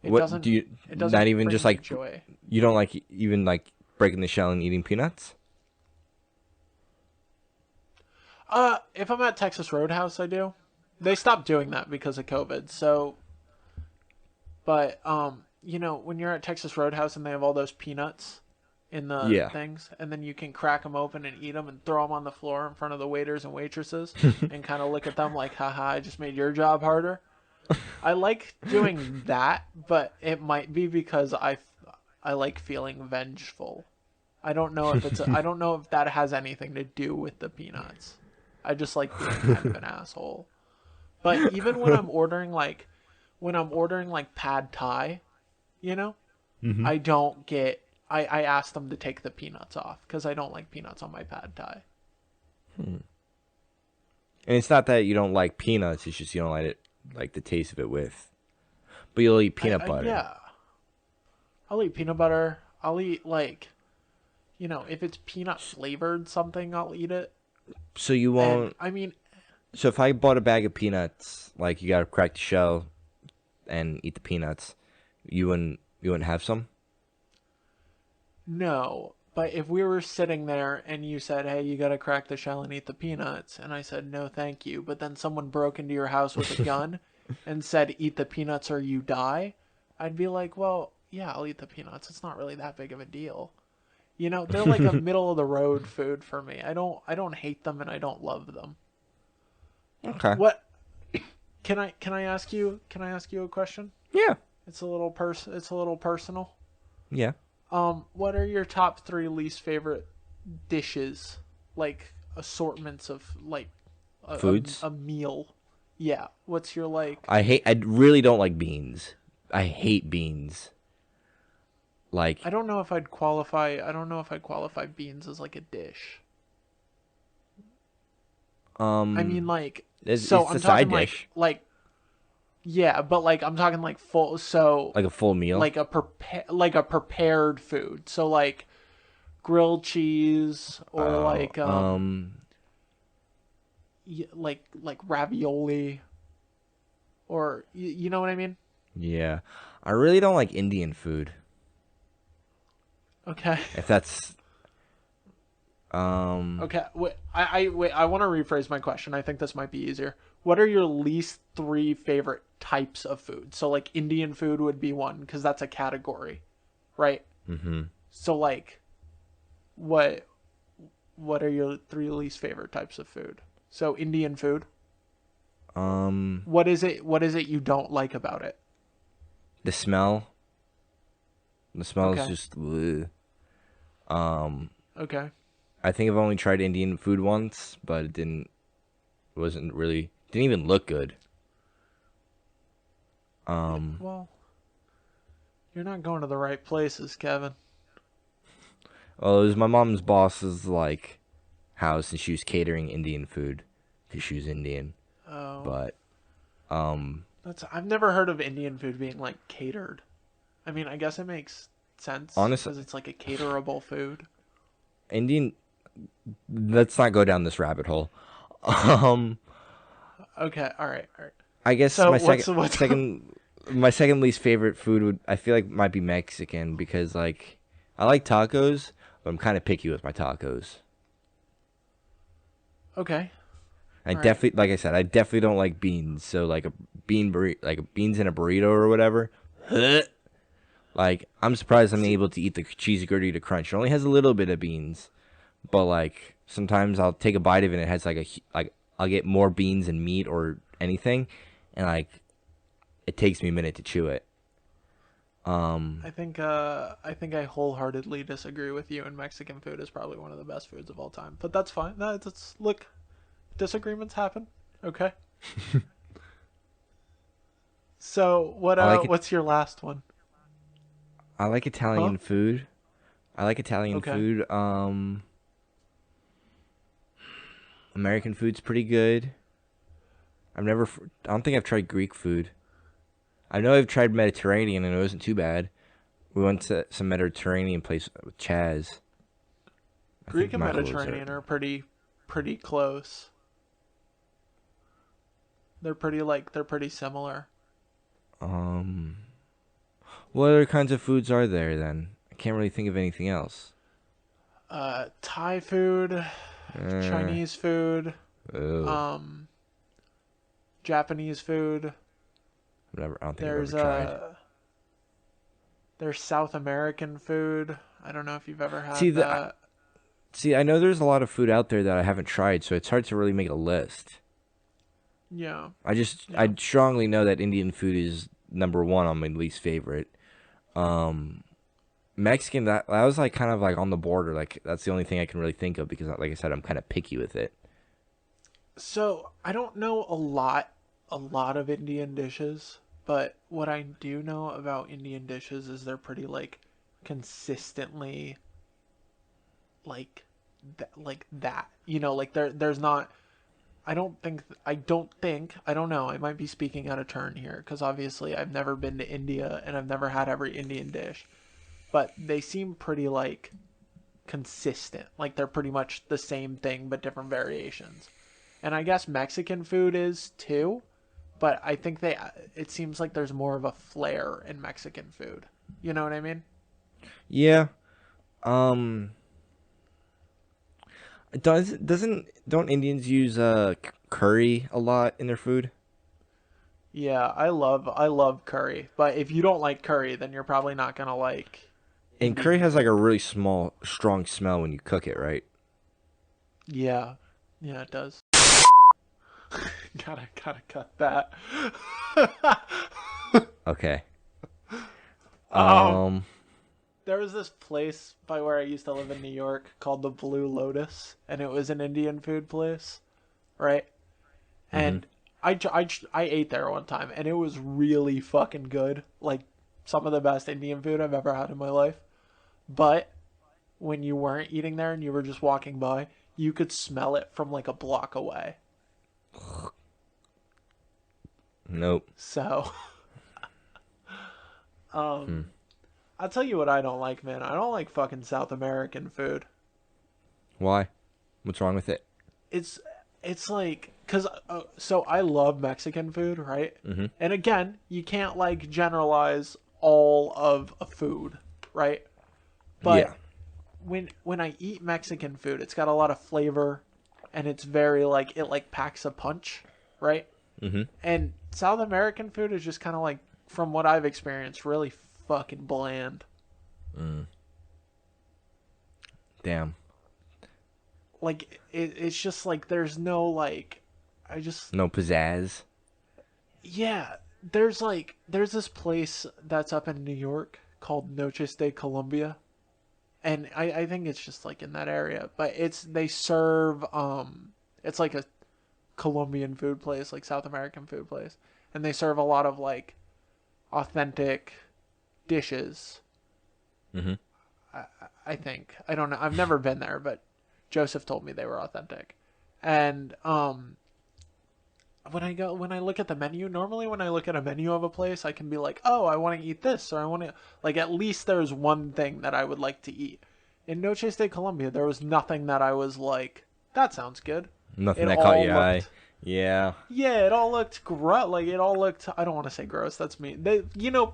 [SPEAKER 1] It
[SPEAKER 2] What do
[SPEAKER 1] doesn't
[SPEAKER 2] you
[SPEAKER 1] it
[SPEAKER 2] not
[SPEAKER 1] doesn't
[SPEAKER 2] even
[SPEAKER 1] bring
[SPEAKER 2] just
[SPEAKER 1] me
[SPEAKER 2] like
[SPEAKER 1] joy.
[SPEAKER 2] you don't like even like breaking the shell and eating peanuts?
[SPEAKER 1] If I'm at Texas Roadhouse I do. They stopped doing that because of COVID. So, but when you're at Texas Roadhouse and they have all those peanuts in the
[SPEAKER 2] Yeah.
[SPEAKER 1] things, and then you can crack them open and eat them and throw them on the floor in front of the waiters and waitresses and kind of look at them like, haha, I just made your job harder. I like doing that, but it might be because I like feeling vengeful. I don't know if that has anything to do with the peanuts. I just like being kind of an asshole. But even when I'm ordering like pad thai, you know,
[SPEAKER 2] Hmm.
[SPEAKER 1] I don't get I ask them to take the peanuts off because I don't like peanuts on my pad thai.
[SPEAKER 2] And it's not that you don't like peanuts; it's just you don't like the taste of it with. But you'll eat peanut butter.
[SPEAKER 1] Yeah, I'll eat peanut butter. I'll eat like if it's peanut flavored something, I'll eat it.
[SPEAKER 2] So you
[SPEAKER 1] And
[SPEAKER 2] won't.
[SPEAKER 1] I mean,
[SPEAKER 2] So if I bought a bag of peanuts, like you gotta crack the shell and eat the peanuts, you wouldn't have some.
[SPEAKER 1] no. But if we were sitting there and you said, "Hey, you gotta crack the shell and eat the peanuts," and I said, "No, thank you," but then someone broke into your house with a gun and said, "Eat the peanuts or you die," I'd be like, "Well, yeah, I'll eat the peanuts. It's not really that big of a deal." They're like a middle of the road food for me. I don't hate them and I don't love them.
[SPEAKER 2] Okay.
[SPEAKER 1] What can I ask you a question?
[SPEAKER 2] Yeah.
[SPEAKER 1] It's a little personal.
[SPEAKER 2] Yeah.
[SPEAKER 1] What are your top 3 least favorite dishes? Like assortments of like
[SPEAKER 2] Foods.
[SPEAKER 1] a meal. Yeah. What's your like
[SPEAKER 2] I really don't like beans. I hate beans. Like
[SPEAKER 1] I don't know if I'd qualify beans as like a dish. I mean
[SPEAKER 2] um,
[SPEAKER 1] like so
[SPEAKER 2] it's a
[SPEAKER 1] I'm
[SPEAKER 2] side
[SPEAKER 1] talking
[SPEAKER 2] dish,
[SPEAKER 1] yeah, but like I'm talking like full so
[SPEAKER 2] like a full meal.
[SPEAKER 1] like a prepared food. So like grilled cheese or
[SPEAKER 2] Oh,
[SPEAKER 1] like like ravioli or you know what I mean?
[SPEAKER 2] yeah. I really don't like Indian food.
[SPEAKER 1] Okay.
[SPEAKER 2] If that's um,
[SPEAKER 1] Okay. Wait, I want to rephrase my question. I think this might be easier. What are your least 3 favorite types of food? So like Indian food would be one because that's a category, right?
[SPEAKER 2] mhm.
[SPEAKER 1] So like what what are your 3 least favorite types of food? So Indian food.
[SPEAKER 2] Um,
[SPEAKER 1] What is it you don't like about it?
[SPEAKER 2] the smell. The smell is
[SPEAKER 1] Okay.
[SPEAKER 2] just. Bleh. Um,
[SPEAKER 1] Okay.
[SPEAKER 2] I think I've only tried Indian food once, but it didn't. It wasn't really. Didn't even look good.
[SPEAKER 1] Yeah,
[SPEAKER 2] Um,
[SPEAKER 1] well, you're not going to the right places, Kevin.
[SPEAKER 2] well, it was my mom's boss's like house, and she was catering Indian food because she was Indian.
[SPEAKER 1] Oh,
[SPEAKER 2] But um,
[SPEAKER 1] that's I've never heard of Indian food being like catered. I mean, I guess it makes sense
[SPEAKER 2] honestly,
[SPEAKER 1] because it's like a caterable food.
[SPEAKER 2] Indian. Let's not go down this rabbit hole. Um,
[SPEAKER 1] Okay, all right.
[SPEAKER 2] I guess
[SPEAKER 1] So
[SPEAKER 2] my
[SPEAKER 1] what's
[SPEAKER 2] my second least favorite food would I feel like might be Mexican because like I like tacos, but I'm kind of picky with my tacos.
[SPEAKER 1] okay?
[SPEAKER 2] I
[SPEAKER 1] All right.
[SPEAKER 2] definitely, like I said, I definitely don't like beans. So like a like beans in a burrito or whatever. Like I'm surprised I'm
[SPEAKER 1] See,
[SPEAKER 2] able to eat the cheesy gordita crunch. It only has a little bit of beans, but like sometimes I'll take a bite of it and it has like like I'll get more beans and meat or anything, and like it takes me a minute to chew it. Um,
[SPEAKER 1] I think I wholeheartedly disagree with you. And Mexican food is probably one of the best foods of all time. But that's fine. That's look, disagreements happen. Okay. So
[SPEAKER 2] I like it.
[SPEAKER 1] what's your last one?
[SPEAKER 2] I like
[SPEAKER 1] Huh?
[SPEAKER 2] Italian food. I like Italian
[SPEAKER 1] Okay.
[SPEAKER 2] food. American food's pretty good. I don't think I've tried Greek food. I know I've tried Mediterranean and it wasn't too bad. We went to some Mediterranean place with Chaz. I
[SPEAKER 1] Greek
[SPEAKER 2] think
[SPEAKER 1] and
[SPEAKER 2] Michael lives there.
[SPEAKER 1] Mediterranean are pretty close. They're pretty similar.
[SPEAKER 2] Um, what other kinds of foods are there then? I can't really think of anything else.
[SPEAKER 1] Thai food,
[SPEAKER 2] Uh,
[SPEAKER 1] Chinese food,
[SPEAKER 2] oh,
[SPEAKER 1] um, Japanese food.
[SPEAKER 2] I don't think I've ever
[SPEAKER 1] There's
[SPEAKER 2] tried.
[SPEAKER 1] there's South American food. I don't know if you've ever
[SPEAKER 2] See
[SPEAKER 1] had
[SPEAKER 2] the
[SPEAKER 1] that.
[SPEAKER 2] See, I know there's a lot of food out there that I haven't tried, so it's hard to really make a list.
[SPEAKER 1] Yeah,
[SPEAKER 2] I
[SPEAKER 1] yeah.
[SPEAKER 2] strongly know that Indian food is number one on my least favorite. Um, Mexican, that was like kind of like on the border. Like that's the only thing I can really think of because, like I said, I'm kind of picky with it.
[SPEAKER 1] So I don't know a lot of Indian dishes, but what I do know about Indian dishes is they're pretty like consistently like like that. Like there's not. I don't know. I might be speaking out of turn here because obviously I've never been to India and I've never had every Indian dish, but they seem pretty like consistent. Like they're pretty much the same thing but different variations. And I guess Mexican food is too, but I think it seems like there's more of a flair in Mexican food. You know what I mean?
[SPEAKER 2] Yeah. Um. Don't Indians use curry a lot in their food?
[SPEAKER 1] Yeah, I love curry, but if you don't like curry, then you're probably not going to like
[SPEAKER 2] And curry
[SPEAKER 1] Indian
[SPEAKER 2] has like a
[SPEAKER 1] food.
[SPEAKER 2] really strong smell when you cook it, right?
[SPEAKER 1] Yeah. Yeah, it does. Gotta cut that.
[SPEAKER 2] Okay.
[SPEAKER 1] um
[SPEAKER 2] Um.
[SPEAKER 1] there was this place by where I used to live in New York called the Blue Lotus, and it was an Indian food place, right?
[SPEAKER 2] Mhm.
[SPEAKER 1] And I ate there one time, and it was really fucking good. Like some of the best Indian food I've ever had in my life. But when you weren't eating there and you were just walking by, you could smell it from like a block away.
[SPEAKER 2] Nope.
[SPEAKER 1] So,
[SPEAKER 2] Hmm.
[SPEAKER 1] um, I'll tell you what I don't like, man. I don't like fucking South American food.
[SPEAKER 2] Why? What's wrong with it?
[SPEAKER 1] It's it's like cuz so I love Mexican food, right?
[SPEAKER 2] Mhm.
[SPEAKER 1] And again, you can't like generalize all of a food, right?
[SPEAKER 2] Yeah.
[SPEAKER 1] But when I eat Mexican food, it's got a lot of flavor and it's very like it like packs a punch, right?
[SPEAKER 2] Mhm.
[SPEAKER 1] And South American food is just kind of like from what I've experienced really fucking bland.
[SPEAKER 2] Mm. Damn.
[SPEAKER 1] It's just like there's no like I just
[SPEAKER 2] No pizzazz.
[SPEAKER 1] yeah, there's this place that's up in New York called Noches de Colombia, and I think it's just like in that area, but they serve it's like a Colombian food place, like South American food place, and they serve a lot of like authentic dishes.
[SPEAKER 2] Mhm.
[SPEAKER 1] I think I don't know. I've never been there, but Joseph told me they were authentic, and when I look at the menu, normally when I look at a menu of a place, I can be like, "Oh, I want to eat this," or I want to like at least there's one thing that I would like to eat. In Noche de Colombia, there was nothing that I was like, "That sounds good."
[SPEAKER 2] Nothing
[SPEAKER 1] It
[SPEAKER 2] that caught
[SPEAKER 1] all
[SPEAKER 2] your eye.
[SPEAKER 1] looked
[SPEAKER 2] Yeah.
[SPEAKER 1] yeah, it all looked gross. Like it all looked I don't want to say gross, that's me. The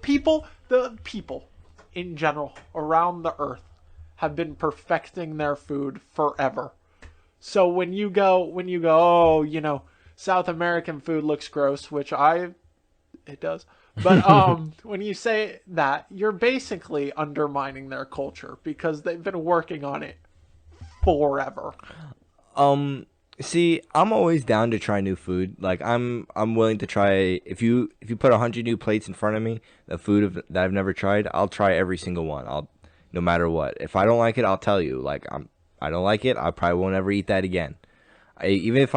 [SPEAKER 1] people in general around the earth have been perfecting their food forever. So when you go, oh, South American food looks gross, which it does. But when you say that, you're basically undermining their culture because they've been working on it forever.
[SPEAKER 2] Um. See, I'm always down to try new food. Like I'm willing to try. If you put 100 new plates in front of me, the that I've never tried, I'll try every single one. No matter what. If I don't like it, I'll tell you. I don't like it. I probably won't ever eat that again. Even if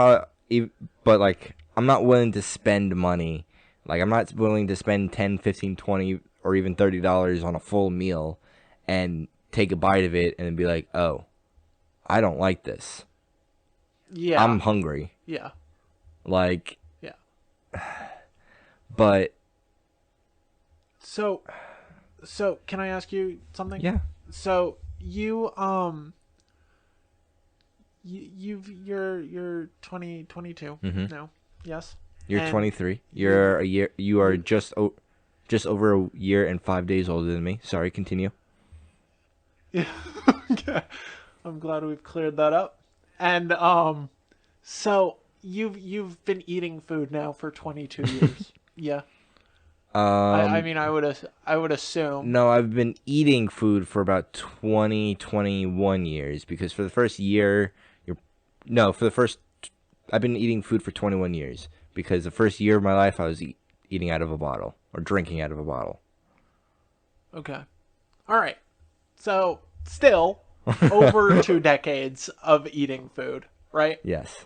[SPEAKER 2] but like I'm not willing to spend money. Like I'm not willing to spend 10, 15, 20, or even $30 on a full meal and take a bite of it and be like, oh, I don't like this.
[SPEAKER 1] Yeah.
[SPEAKER 2] I'm hungry.
[SPEAKER 1] Yeah.
[SPEAKER 2] Like,
[SPEAKER 1] Yeah.
[SPEAKER 2] but
[SPEAKER 1] So, so can I ask you something?
[SPEAKER 2] yeah.
[SPEAKER 1] So you're 22
[SPEAKER 2] Mm-hmm.
[SPEAKER 1] now. Yes.
[SPEAKER 2] You're
[SPEAKER 1] And
[SPEAKER 2] 23.
[SPEAKER 1] you've
[SPEAKER 2] You're a year. You are
[SPEAKER 1] you
[SPEAKER 2] just over a year and 5 days older than me. Sorry, continue.
[SPEAKER 1] yeah. I'm glad we've cleared that up. And so you've been eating food now for 22 years. Yeah. I
[SPEAKER 2] Um,
[SPEAKER 1] mean I would assume.
[SPEAKER 2] no, I've been eating food for about 21 years because for the first year, you're no, for the first I've been eating food for 21 years because the first year of my life I was eating out of a bottle or drinking out of a bottle.
[SPEAKER 1] Okay. All right. So still over 2 decades of eating food, right?
[SPEAKER 2] Yes.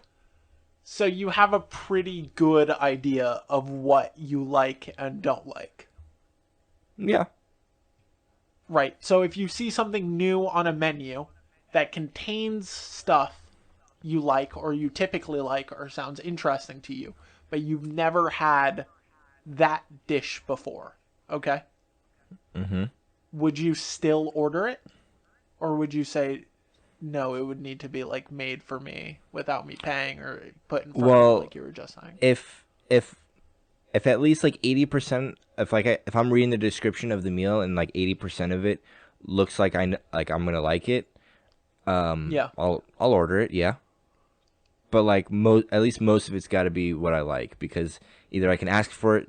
[SPEAKER 1] So you have a pretty good idea of what you like and don't like.
[SPEAKER 2] Yeah.
[SPEAKER 1] Right. So if you see something new on a menu that contains stuff you like or you typically like or sounds interesting to you, but you've never had that dish before, okay?
[SPEAKER 2] Mm-hmm.
[SPEAKER 1] Would you still order it? Or would you say no, it would need to be like made for me without me paying or put in front of me
[SPEAKER 2] Well,
[SPEAKER 1] like you were just saying?
[SPEAKER 2] if if if at least like 80%, if I'm reading the description of the meal and like 80% of it looks like I'm gonna like it,
[SPEAKER 1] Yeah.
[SPEAKER 2] I'll order it. Yeah. But like at least most of it's got to be what I like because either I can ask for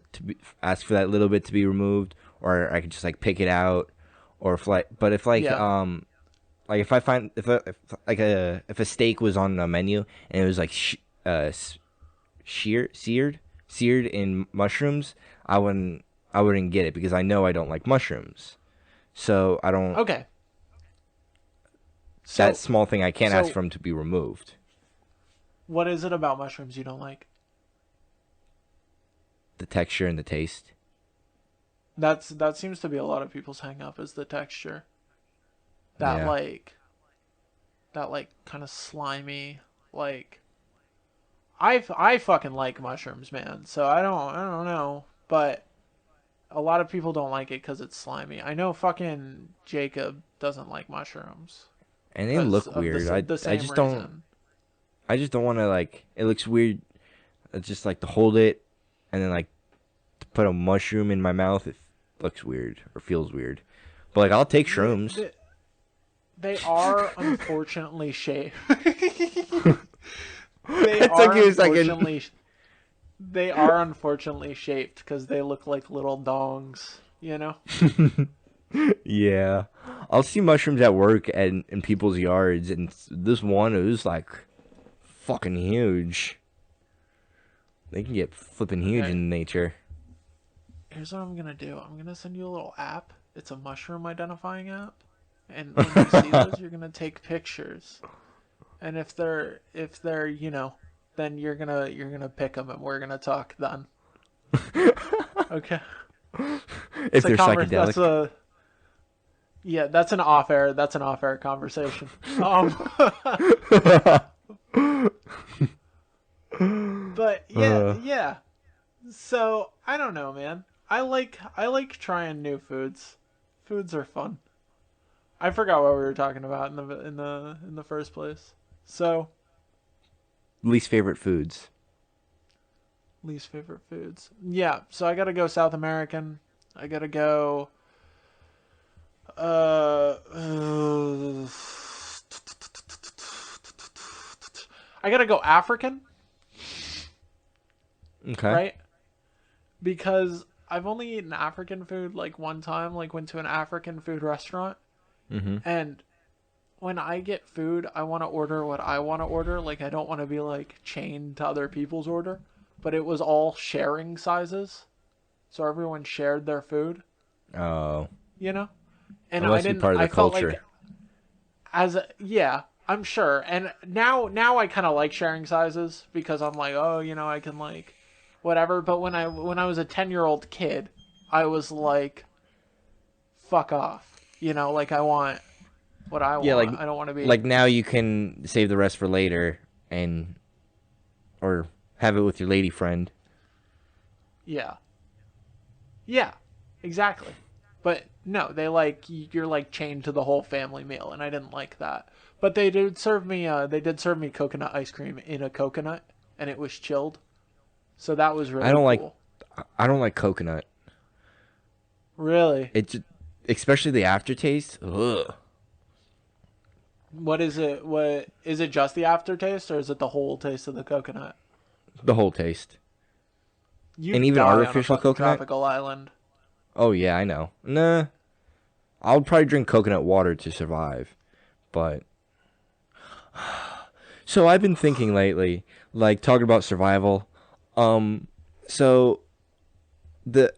[SPEAKER 2] that little bit to be removed, or I can just like pick it out, or
[SPEAKER 1] Yeah.
[SPEAKER 2] like if I find if a steak was on a menu and it was like seared in mushrooms, I wouldn't get it because I know I don't like mushrooms, so I don't.
[SPEAKER 1] Okay.
[SPEAKER 2] That
[SPEAKER 1] So
[SPEAKER 2] small thing I can't ask
[SPEAKER 1] so
[SPEAKER 2] for them to be removed.
[SPEAKER 1] what is it about mushrooms you don't like?
[SPEAKER 2] The texture and the taste.
[SPEAKER 1] That seems to be a lot of people's hang up is the texture. That
[SPEAKER 2] Yeah.
[SPEAKER 1] like kind of slimy like I fucking like mushrooms, man. So I don't know, but a lot of people don't like it cuz it's slimy. I know fucking Jacob doesn't like mushrooms
[SPEAKER 2] And they
[SPEAKER 1] cuz
[SPEAKER 2] look
[SPEAKER 1] of
[SPEAKER 2] weird.
[SPEAKER 1] the same reason.
[SPEAKER 2] I just don't want to like. It looks weird. It's just like to hold it, and then like to put a mushroom in my mouth. It looks weird or feels weird. But like I'll take
[SPEAKER 1] They,
[SPEAKER 2] shrooms.
[SPEAKER 1] they, they are unfortunately shaped. they
[SPEAKER 2] It
[SPEAKER 1] are
[SPEAKER 2] took you a second.
[SPEAKER 1] unfortunately they are unfortunately shaped because they look like little dongs, you know?
[SPEAKER 2] Yeah, I'll see mushrooms at work and in people's yards, and this one it was like fucking huge. They can get flipping huge
[SPEAKER 1] Okay,
[SPEAKER 2] in nature.
[SPEAKER 1] here's what I'm gonna do. I'm gonna send you a little app. It's a mushroom identifying app. And when you see those, you're gonna take pictures. And if they're, then you're gonna pick them and we're gonna talk then. Okay.
[SPEAKER 2] If
[SPEAKER 1] It's a
[SPEAKER 2] they're
[SPEAKER 1] that's
[SPEAKER 2] psychedelic.
[SPEAKER 1] a yeah, that's an off air conversation. But yeah,
[SPEAKER 2] uh,
[SPEAKER 1] yeah. So I don't know, man. I like trying new foods. Foods are fun. I forgot what we were talking about in the first place. So
[SPEAKER 2] Least favorite foods.
[SPEAKER 1] least favorite foods. Yeah. So I gotta go South American. I gotta go. I gotta go African,
[SPEAKER 2] Okay.
[SPEAKER 1] right? Because I've only eaten African food like one time. Like went to an African food restaurant,
[SPEAKER 2] Mm-hmm.
[SPEAKER 1] and when I get food, I want to order what I want to order. Like I don't want to be like chained to other people's order. But it was all sharing sizes, so everyone shared their food.
[SPEAKER 2] Oh,
[SPEAKER 1] You know, and
[SPEAKER 2] it
[SPEAKER 1] I
[SPEAKER 2] must be
[SPEAKER 1] didn't.
[SPEAKER 2] part of the
[SPEAKER 1] I felt like
[SPEAKER 2] culture.
[SPEAKER 1] yeah, I'm sure. And now I kind of like sharing sizes because I'm like, oh, I can like whatever. But when I was a 10-year-old kid, I was like, fuck off. Like I want what I
[SPEAKER 2] Yeah,
[SPEAKER 1] want. I don't want to be.
[SPEAKER 2] like now you can save the rest for later and or have it with your lady friend.
[SPEAKER 1] Yeah. Yeah. Exactly. But no, they like you're like chained to the whole family meal, and I didn't like that. But they did serve me. They did serve me coconut ice cream in a coconut, and it was chilled. So that was
[SPEAKER 2] I
[SPEAKER 1] really
[SPEAKER 2] don't like
[SPEAKER 1] cool.
[SPEAKER 2] I don't like coconut.
[SPEAKER 1] Really.
[SPEAKER 2] It just, especially the aftertaste. Ugh.
[SPEAKER 1] What is it? What is it? Just the aftertaste, or is it the whole taste of the coconut?
[SPEAKER 2] The whole taste. And
[SPEAKER 1] You'd
[SPEAKER 2] even
[SPEAKER 1] die on a
[SPEAKER 2] artificial
[SPEAKER 1] fucking
[SPEAKER 2] coconut.
[SPEAKER 1] tropical island.
[SPEAKER 2] Oh yeah, I know. Nah, I'll probably drink coconut water to survive. But so I've been thinking lately, like talking about survival. Um, so the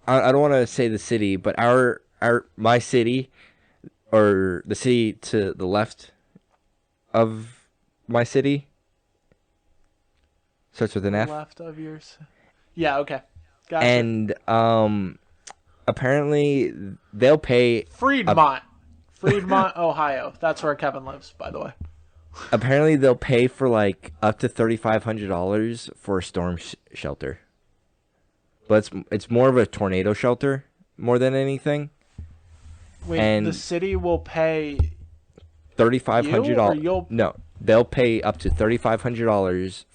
[SPEAKER 2] I don't want to say the city, but our my city or the city to the left of my city starts with
[SPEAKER 1] The
[SPEAKER 2] an F.
[SPEAKER 1] left of yours. Yeah. Okay. Gotcha.
[SPEAKER 2] And apparently they'll pay up
[SPEAKER 1] Freedmont. Fremont, Ohio. That's where Kevin lives, by the way.
[SPEAKER 2] apparently they'll pay for like up to $3,500 for a storm shelter. But it's more of a tornado shelter more than anything.
[SPEAKER 1] Wait, the
[SPEAKER 2] And
[SPEAKER 1] city will pay
[SPEAKER 2] thirty five
[SPEAKER 1] you,
[SPEAKER 2] hundred
[SPEAKER 1] or
[SPEAKER 2] dollars.
[SPEAKER 1] you'll?
[SPEAKER 2] No, they'll pay up to $3,500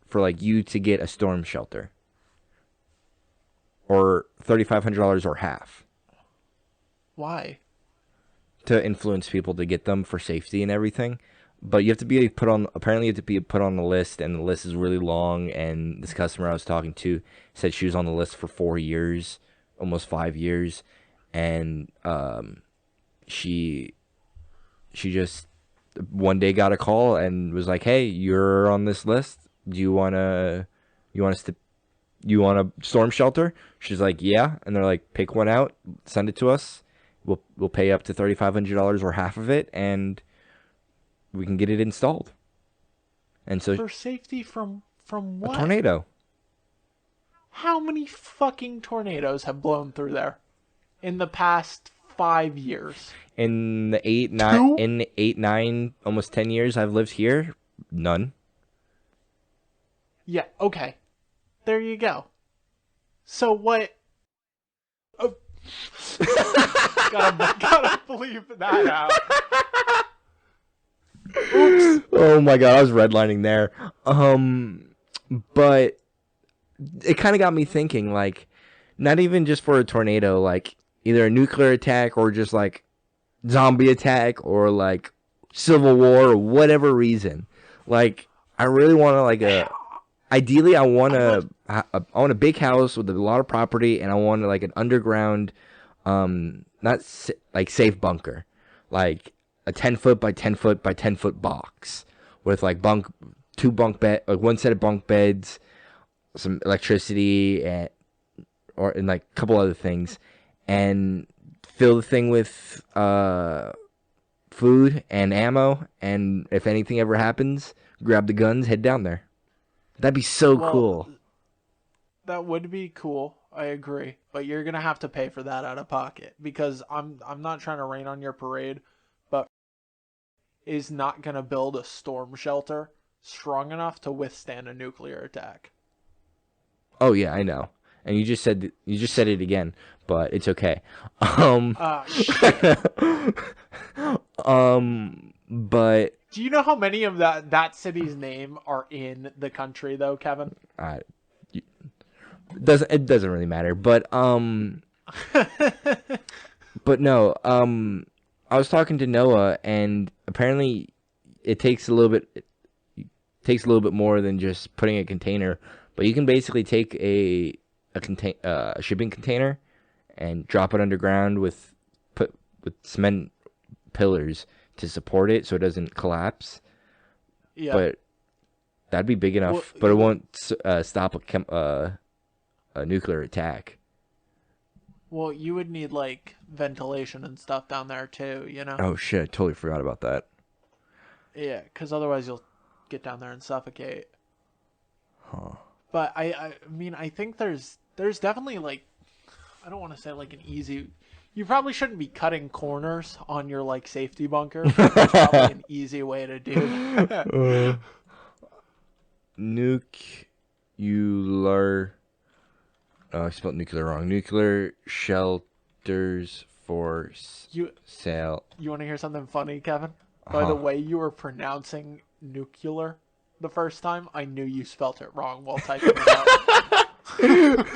[SPEAKER 2] for like you to get a storm shelter, or $3,500 or half
[SPEAKER 1] Why?
[SPEAKER 2] to influence people to get them for safety and everything. But you have to be put on. Apparently, you have to be put on the list, and the list is really long. And this customer I was talking to said she was on the list for 4 years, almost 5 years, and she just one day got a call and was like, "Hey, you're on this list. Do you want us to you want a storm shelter?" She's like, "Yeah," and they're like, "Pick one out, send it to us. We'll pay up to $3,500 or half of it, and we can get it installed." And so
[SPEAKER 1] For safety from
[SPEAKER 2] a
[SPEAKER 1] what?
[SPEAKER 2] tornado
[SPEAKER 1] How many fucking tornadoes have blown through there in the past 5 years?
[SPEAKER 2] in the
[SPEAKER 1] Two?
[SPEAKER 2] 8 9 almost 10 years I've lived here, none.
[SPEAKER 1] Yeah. Okay. There you go. So what? Oh, gotta bleep that out. Oops.
[SPEAKER 2] Oh my god, I was redlining there. But it kind of got me thinking, like, not even just for a tornado, like either a nuclear attack or just like zombie attack or like civil war or whatever reason. Like, I really want to like a. Ideally,
[SPEAKER 1] I'm not.
[SPEAKER 2] I want a big house with a lot of property, and I want like an underground, not like safe bunker, like a 10 foot by 10 foot by 10 foot box with like two bunk bed, like one set of bunk beds, some electricity, and like a couple other things, and fill the thing with food and ammo, and if anything ever happens, grab the guns, head down there. That'd be so
[SPEAKER 1] Well,
[SPEAKER 2] cool.
[SPEAKER 1] that would be cool. I agree, but you're gonna have to pay for that out of pocket because I'm not trying to rain on your parade, but is not gonna build a storm shelter strong enough to withstand a nuclear attack.
[SPEAKER 2] Oh yeah, I know. And you just said it again, but it's okay. Um,
[SPEAKER 1] Ah, shit.
[SPEAKER 2] but
[SPEAKER 1] Do you know how many of that city's name are in the country though, Kevin?
[SPEAKER 2] uh, it doesn't really matter. But no. I was talking to Noah, and apparently it takes a little bit. It takes a little bit more than just putting a container. But you can basically take a shipping container and drop it underground with cement pillars to support it so it doesn't collapse.
[SPEAKER 1] Yeah.
[SPEAKER 2] But that'd be big
[SPEAKER 1] Well,
[SPEAKER 2] enough, but it won't stop a nuclear attack.
[SPEAKER 1] well, you would need like ventilation and stuff down there too, you know?
[SPEAKER 2] Oh shit! I totally forgot about that.
[SPEAKER 1] Yeah, because otherwise you'll get down there and suffocate.
[SPEAKER 2] Huh.
[SPEAKER 1] But I mean, I think there's definitely like, I don't want to say like an easy. You probably shouldn't be cutting corners on your like safety bunker, but that's probably an easy way to do that.
[SPEAKER 2] Nuclear. Oh, I spelled nuclear wrong. Nuclear shelters for
[SPEAKER 1] you
[SPEAKER 2] sale.
[SPEAKER 1] you want to hear something funny, Kevin? By the
[SPEAKER 2] Huh.
[SPEAKER 1] way you were pronouncing nuclear the first time, I knew you spelt it wrong while typing it out.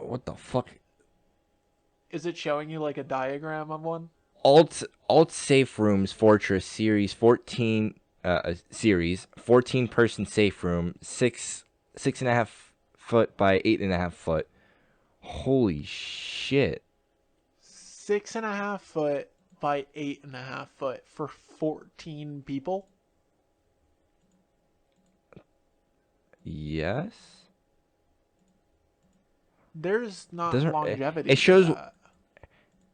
[SPEAKER 2] What the fuck?
[SPEAKER 1] Is it showing you like a diagram of one?
[SPEAKER 2] Alt safe rooms fortress series 14 series 14 person safe room 6.5 foot by 8.5 foot. Holy shit.
[SPEAKER 1] 6.5 foot by 8.5 foot for 14 people.
[SPEAKER 2] Yes.
[SPEAKER 1] There's not
[SPEAKER 2] Doesn't
[SPEAKER 1] longevity
[SPEAKER 2] it
[SPEAKER 1] to
[SPEAKER 2] shows
[SPEAKER 1] that.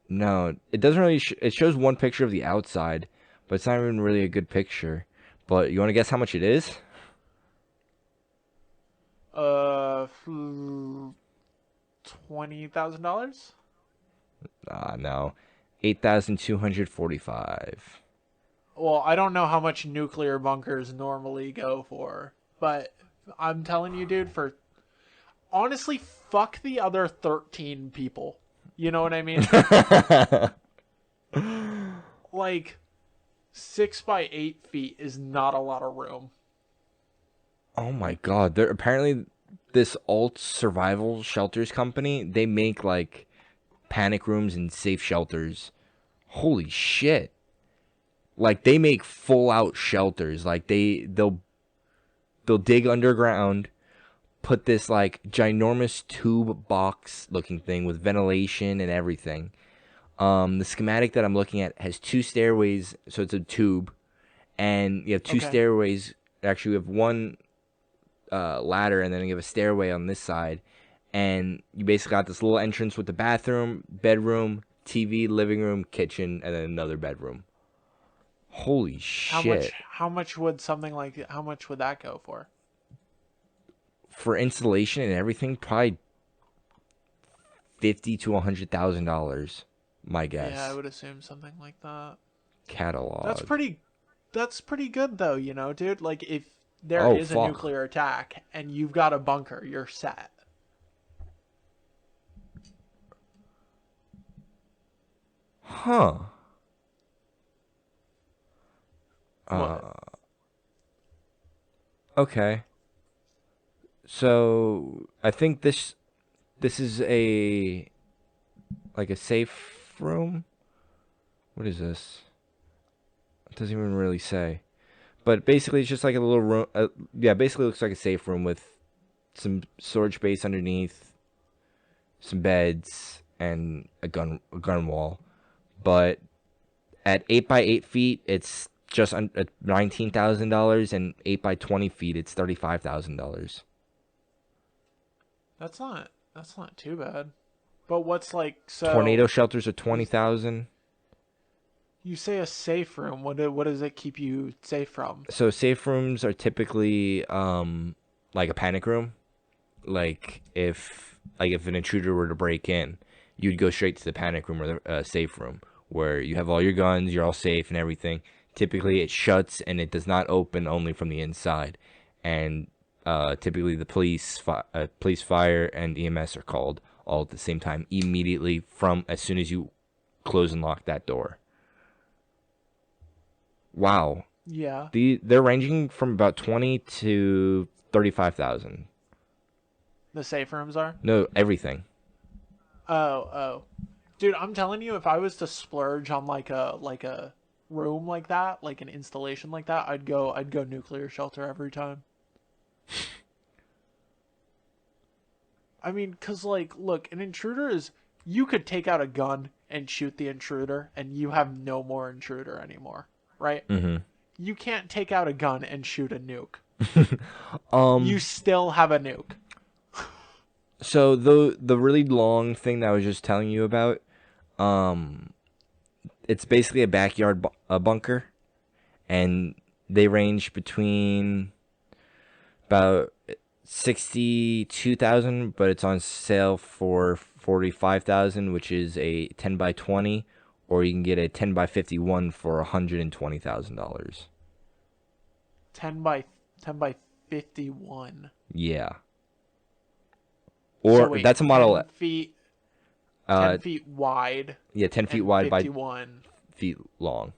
[SPEAKER 2] no, it doesn't really it shows one picture of the outside, but it's not even really a good picture. But you want to guess how much it is?
[SPEAKER 1] $20,000.
[SPEAKER 2] No. 8,245.
[SPEAKER 1] Well, I don't know how much nuclear bunkers normally go for, but I'm telling you, dude, for honestly, fuck the other 13 people. You know what I mean? Like, 6 by 8 feet is not a lot of room.
[SPEAKER 2] Oh my god. They're apparently this alt survival shelters company, they make like panic rooms and safe shelters. Holy shit. Like they make full out shelters. Like they'll dig underground, put this like ginormous tube box looking thing with ventilation and everything. The schematic that I'm looking at has two stairways, so it's a tube, and you have two
[SPEAKER 1] Okay.
[SPEAKER 2] stairways. Actually, we have one ladder, and then you have a stairway on this side, and you basically got this little entrance with the bathroom, bedroom, TV, living room, kitchen, and then another bedroom. Holy
[SPEAKER 1] How much?
[SPEAKER 2] shit!
[SPEAKER 1] How much would something like? How much would that go for?
[SPEAKER 2] For installation and everything, probably $50,000 to $100,000. My
[SPEAKER 1] Yeah, I
[SPEAKER 2] guess.
[SPEAKER 1] would assume something like that. That's
[SPEAKER 2] Catalog.
[SPEAKER 1] pretty. That's pretty good though, dude. Like if there
[SPEAKER 2] Oh
[SPEAKER 1] is a
[SPEAKER 2] fuck.
[SPEAKER 1] nuclear attack and you've got a bunker, you're set.
[SPEAKER 2] Huh.
[SPEAKER 1] What?
[SPEAKER 2] Uh. Okay. So I think this is a like a safe room. What is this? It doesn't even really say. But basically, it's just like a little room. Yeah, basically, it looks like a safe room with some storage space underneath, some beds, and a gun wall. But at 8 by 8 feet, it's just $19,000, and 8 by 20 feet, it's $35,000.
[SPEAKER 1] That's not too bad. But what's like
[SPEAKER 2] Tornado
[SPEAKER 1] so
[SPEAKER 2] shelters are
[SPEAKER 1] you
[SPEAKER 2] 20,000.
[SPEAKER 1] you say a safe room? What does it keep you safe from?
[SPEAKER 2] So safe rooms are typically like a panic room. Like if an intruder were to break in, you'd go straight to the panic room or the safe room where you have all your guns, you're all safe and everything. Typically, it shuts and it does not open only from the inside, and typically the police, fire, and EMS are called all at the same time immediately from as soon as you close and lock that door. Wow,
[SPEAKER 1] Yeah.
[SPEAKER 2] they're ranging from about 20 to 35,000.
[SPEAKER 1] The safe rooms are?
[SPEAKER 2] No, everything.
[SPEAKER 1] Oh. Dude, I'm telling you, if I was to splurge on like a room like that, like an installation like that, I'd go nuclear shelter every time. I mean, cause like, look, an intruder is you could take out a gun and shoot the intruder, and you have no more intruder anymore, right?
[SPEAKER 2] Mm-hmm.
[SPEAKER 1] You can't take out a gun and shoot a nuke. You
[SPEAKER 2] um.
[SPEAKER 1] still have a nuke.
[SPEAKER 2] So the really long thing that I was just telling you about, um, it's basically a backyard a bunker, and they range between about 62,000, but it's on sale for 45,000, which is a 10 by 20, or you can get a 10 by 51 for $120,000.
[SPEAKER 1] 10 by 51.
[SPEAKER 2] Yeah.
[SPEAKER 1] So
[SPEAKER 2] Or
[SPEAKER 1] wait,
[SPEAKER 2] that's a model.
[SPEAKER 1] 10
[SPEAKER 2] Uh,
[SPEAKER 1] feet wide
[SPEAKER 2] yeah, 10 feet
[SPEAKER 1] and
[SPEAKER 2] wide by
[SPEAKER 1] 51.
[SPEAKER 2] feet long.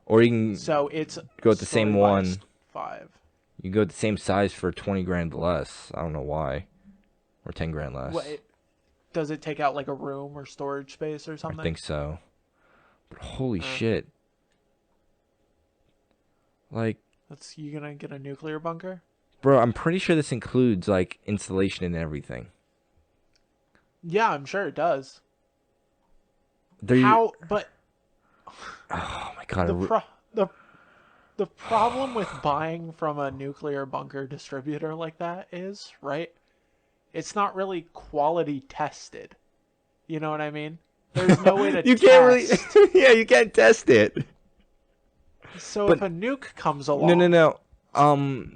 [SPEAKER 2] Or you can
[SPEAKER 1] So it's
[SPEAKER 2] go with the same
[SPEAKER 1] story by
[SPEAKER 2] one.
[SPEAKER 1] five.
[SPEAKER 2] You can go with the same size for 20 grand less. I don't know why. Or 10 grand
[SPEAKER 1] What
[SPEAKER 2] less.
[SPEAKER 1] does it take out like a room or storage space or
[SPEAKER 2] I
[SPEAKER 1] something?
[SPEAKER 2] think so. But holy
[SPEAKER 1] Uh,
[SPEAKER 2] shit. Like,
[SPEAKER 1] that's you gonna get a nuclear bunker?
[SPEAKER 2] bro, I'm pretty sure this includes like installation and everything.
[SPEAKER 1] Yeah, I'm sure it does.
[SPEAKER 2] They
[SPEAKER 1] How? But
[SPEAKER 2] Oh my god.
[SPEAKER 1] the pro the the problem with buying from a nuclear bunker distributor like that is, right? It's not really quality tested. You know what I mean? There's no way to
[SPEAKER 2] You can't really
[SPEAKER 1] test.
[SPEAKER 2] yeah, you can't test it.
[SPEAKER 1] So if
[SPEAKER 2] But
[SPEAKER 1] a nuke comes
[SPEAKER 2] no, no,
[SPEAKER 1] along,
[SPEAKER 2] no.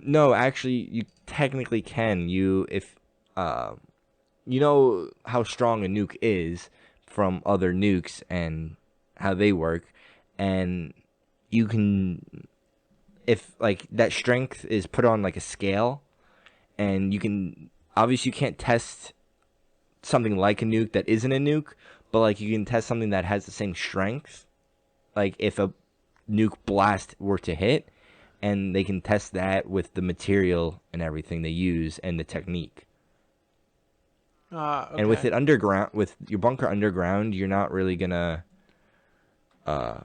[SPEAKER 2] No, actually you technically can. You if uh you know how strong a nuke is from other nukes and how they work, and you can, if like that strength is put on like a scale, and you can, obviously you can't test something like a nuke that isn't a nuke, but like you can test something that has the same strength, like if a nuke blast were to hit, and they can test that with the material and everything they use and the technique. And with
[SPEAKER 1] okay.
[SPEAKER 2] it underground, with your bunker underground, uh,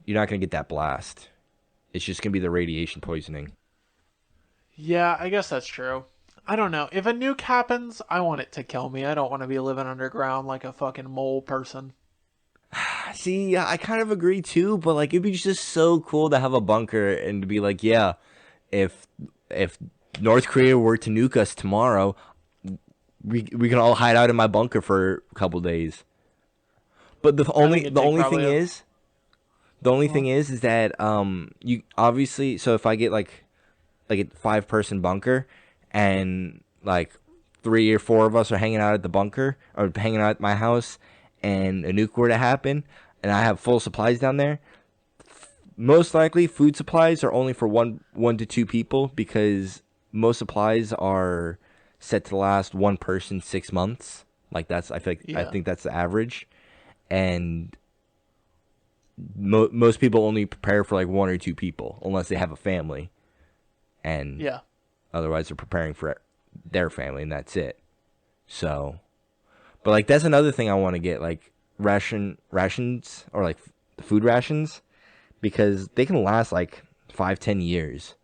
[SPEAKER 2] you're not gonna get that blast. It's just gonna be the radiation poisoning.
[SPEAKER 1] Yeah, I guess that's true. I don't know. If a nuke happens, I want it to kill me. I don't want to be living underground like a fucking mole person.
[SPEAKER 2] See, I kind of agree too, but like it'd be just so cool to have a bunker and to be like, yeah, if if North Korea were to nuke us tomorrow, we can all hide out in my bunker for a couple days. But the
[SPEAKER 1] I think
[SPEAKER 2] only
[SPEAKER 1] it'd
[SPEAKER 2] the
[SPEAKER 1] take
[SPEAKER 2] only
[SPEAKER 1] probably
[SPEAKER 2] thing
[SPEAKER 1] a.
[SPEAKER 2] is the only
[SPEAKER 1] Huh?
[SPEAKER 2] thing is that you obviously, so if I get like a 5 person bunker, and like 3 or 4 of us are hanging out at the bunker or hanging out at my house, and a nuke were to happen, and I have full supplies down there, most likely food supplies are only for one to 2 people, because most supplies are set to last one person 6 months. Like that's, I
[SPEAKER 1] Yeah.
[SPEAKER 2] think that's the average, and most people only prepare for like 1 or 2 people unless they have a family, and
[SPEAKER 1] Yeah.
[SPEAKER 2] otherwise they're preparing for their family, and that's it. So, but like that's another thing I want to get, like rations, or like food rations, because they can last like 5-10 years.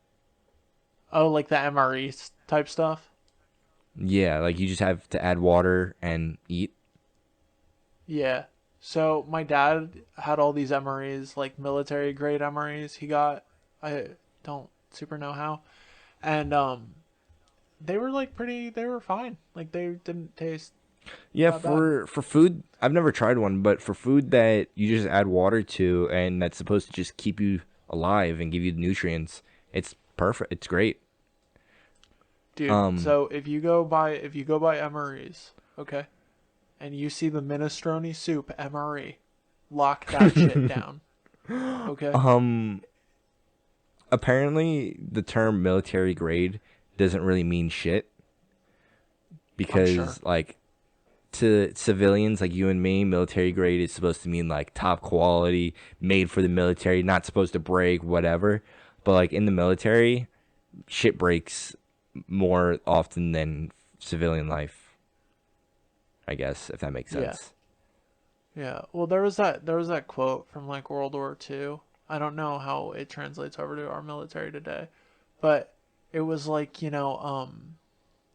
[SPEAKER 1] Oh, like the MRE type stuff?
[SPEAKER 2] Yeah, like you just have to add water and eat.
[SPEAKER 1] Yeah. So my dad had all these MREs, like military grade MREs he got. I don't super know how. And they were like they were fine. Like they didn't taste
[SPEAKER 2] Yeah,
[SPEAKER 1] that bad.
[SPEAKER 2] for food, I've never tried one, but for food that you just add water to and that's supposed to just keep you alive and give you the nutrients, it's perfect. It's great.
[SPEAKER 1] Dude,
[SPEAKER 2] Um,
[SPEAKER 1] so if you go by MREs, okay? And you see the minestrone soup MRE, lock that shit down, okay?
[SPEAKER 2] um, apparently the term military grade doesn't really mean shit,
[SPEAKER 1] I'm sure.
[SPEAKER 2] because like to civilians like you and me, military grade is supposed to mean like top quality, made for the military, not supposed to break, whatever. But like in the military, shit breaks more often than civilian life, I guess, if that makes
[SPEAKER 1] Yeah.
[SPEAKER 2] sense.
[SPEAKER 1] Yeah. Well, there was that quote from like World War II. I don't know how it translates over to our military today, but it was like,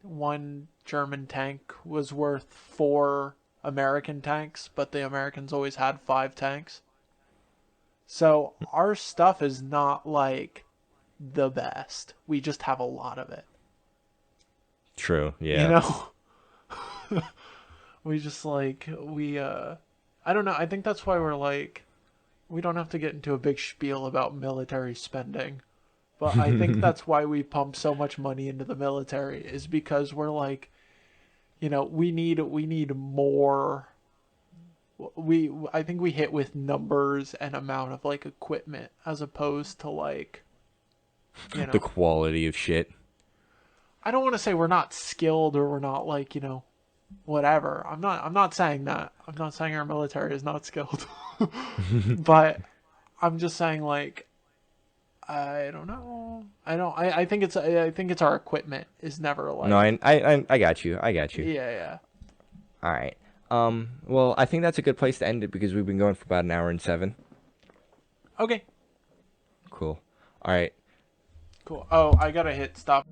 [SPEAKER 1] one German tank was worth 4 American tanks, but the Americans always had 5 tanks. So our stuff is not like the best. We just have a lot of it.
[SPEAKER 2] True,
[SPEAKER 1] You
[SPEAKER 2] yeah.
[SPEAKER 1] know? We just like I don't know. I think that's why we're like we don't have to get into a big spiel about military spending. But I think that's why we pump so much money into the military is because we're like, we need more. I think we hit with numbers and amount of like equipment as opposed to like, you
[SPEAKER 2] The
[SPEAKER 1] know,
[SPEAKER 2] quality of shit.
[SPEAKER 1] I don't want to say we're not skilled or we're not like, whatever. I'm not saying that. I'm not saying our military is not skilled. But I'm just saying like I don't know. I think it's our equipment is never
[SPEAKER 2] No,
[SPEAKER 1] like
[SPEAKER 2] I got you. I got you.
[SPEAKER 1] yeah, yeah.
[SPEAKER 2] All right. Well, I think that's a good place to end it because we've been going for about an hour and seven.
[SPEAKER 1] Okay.
[SPEAKER 2] Cool. All right.
[SPEAKER 1] Cool. Oh, I got to hit stop.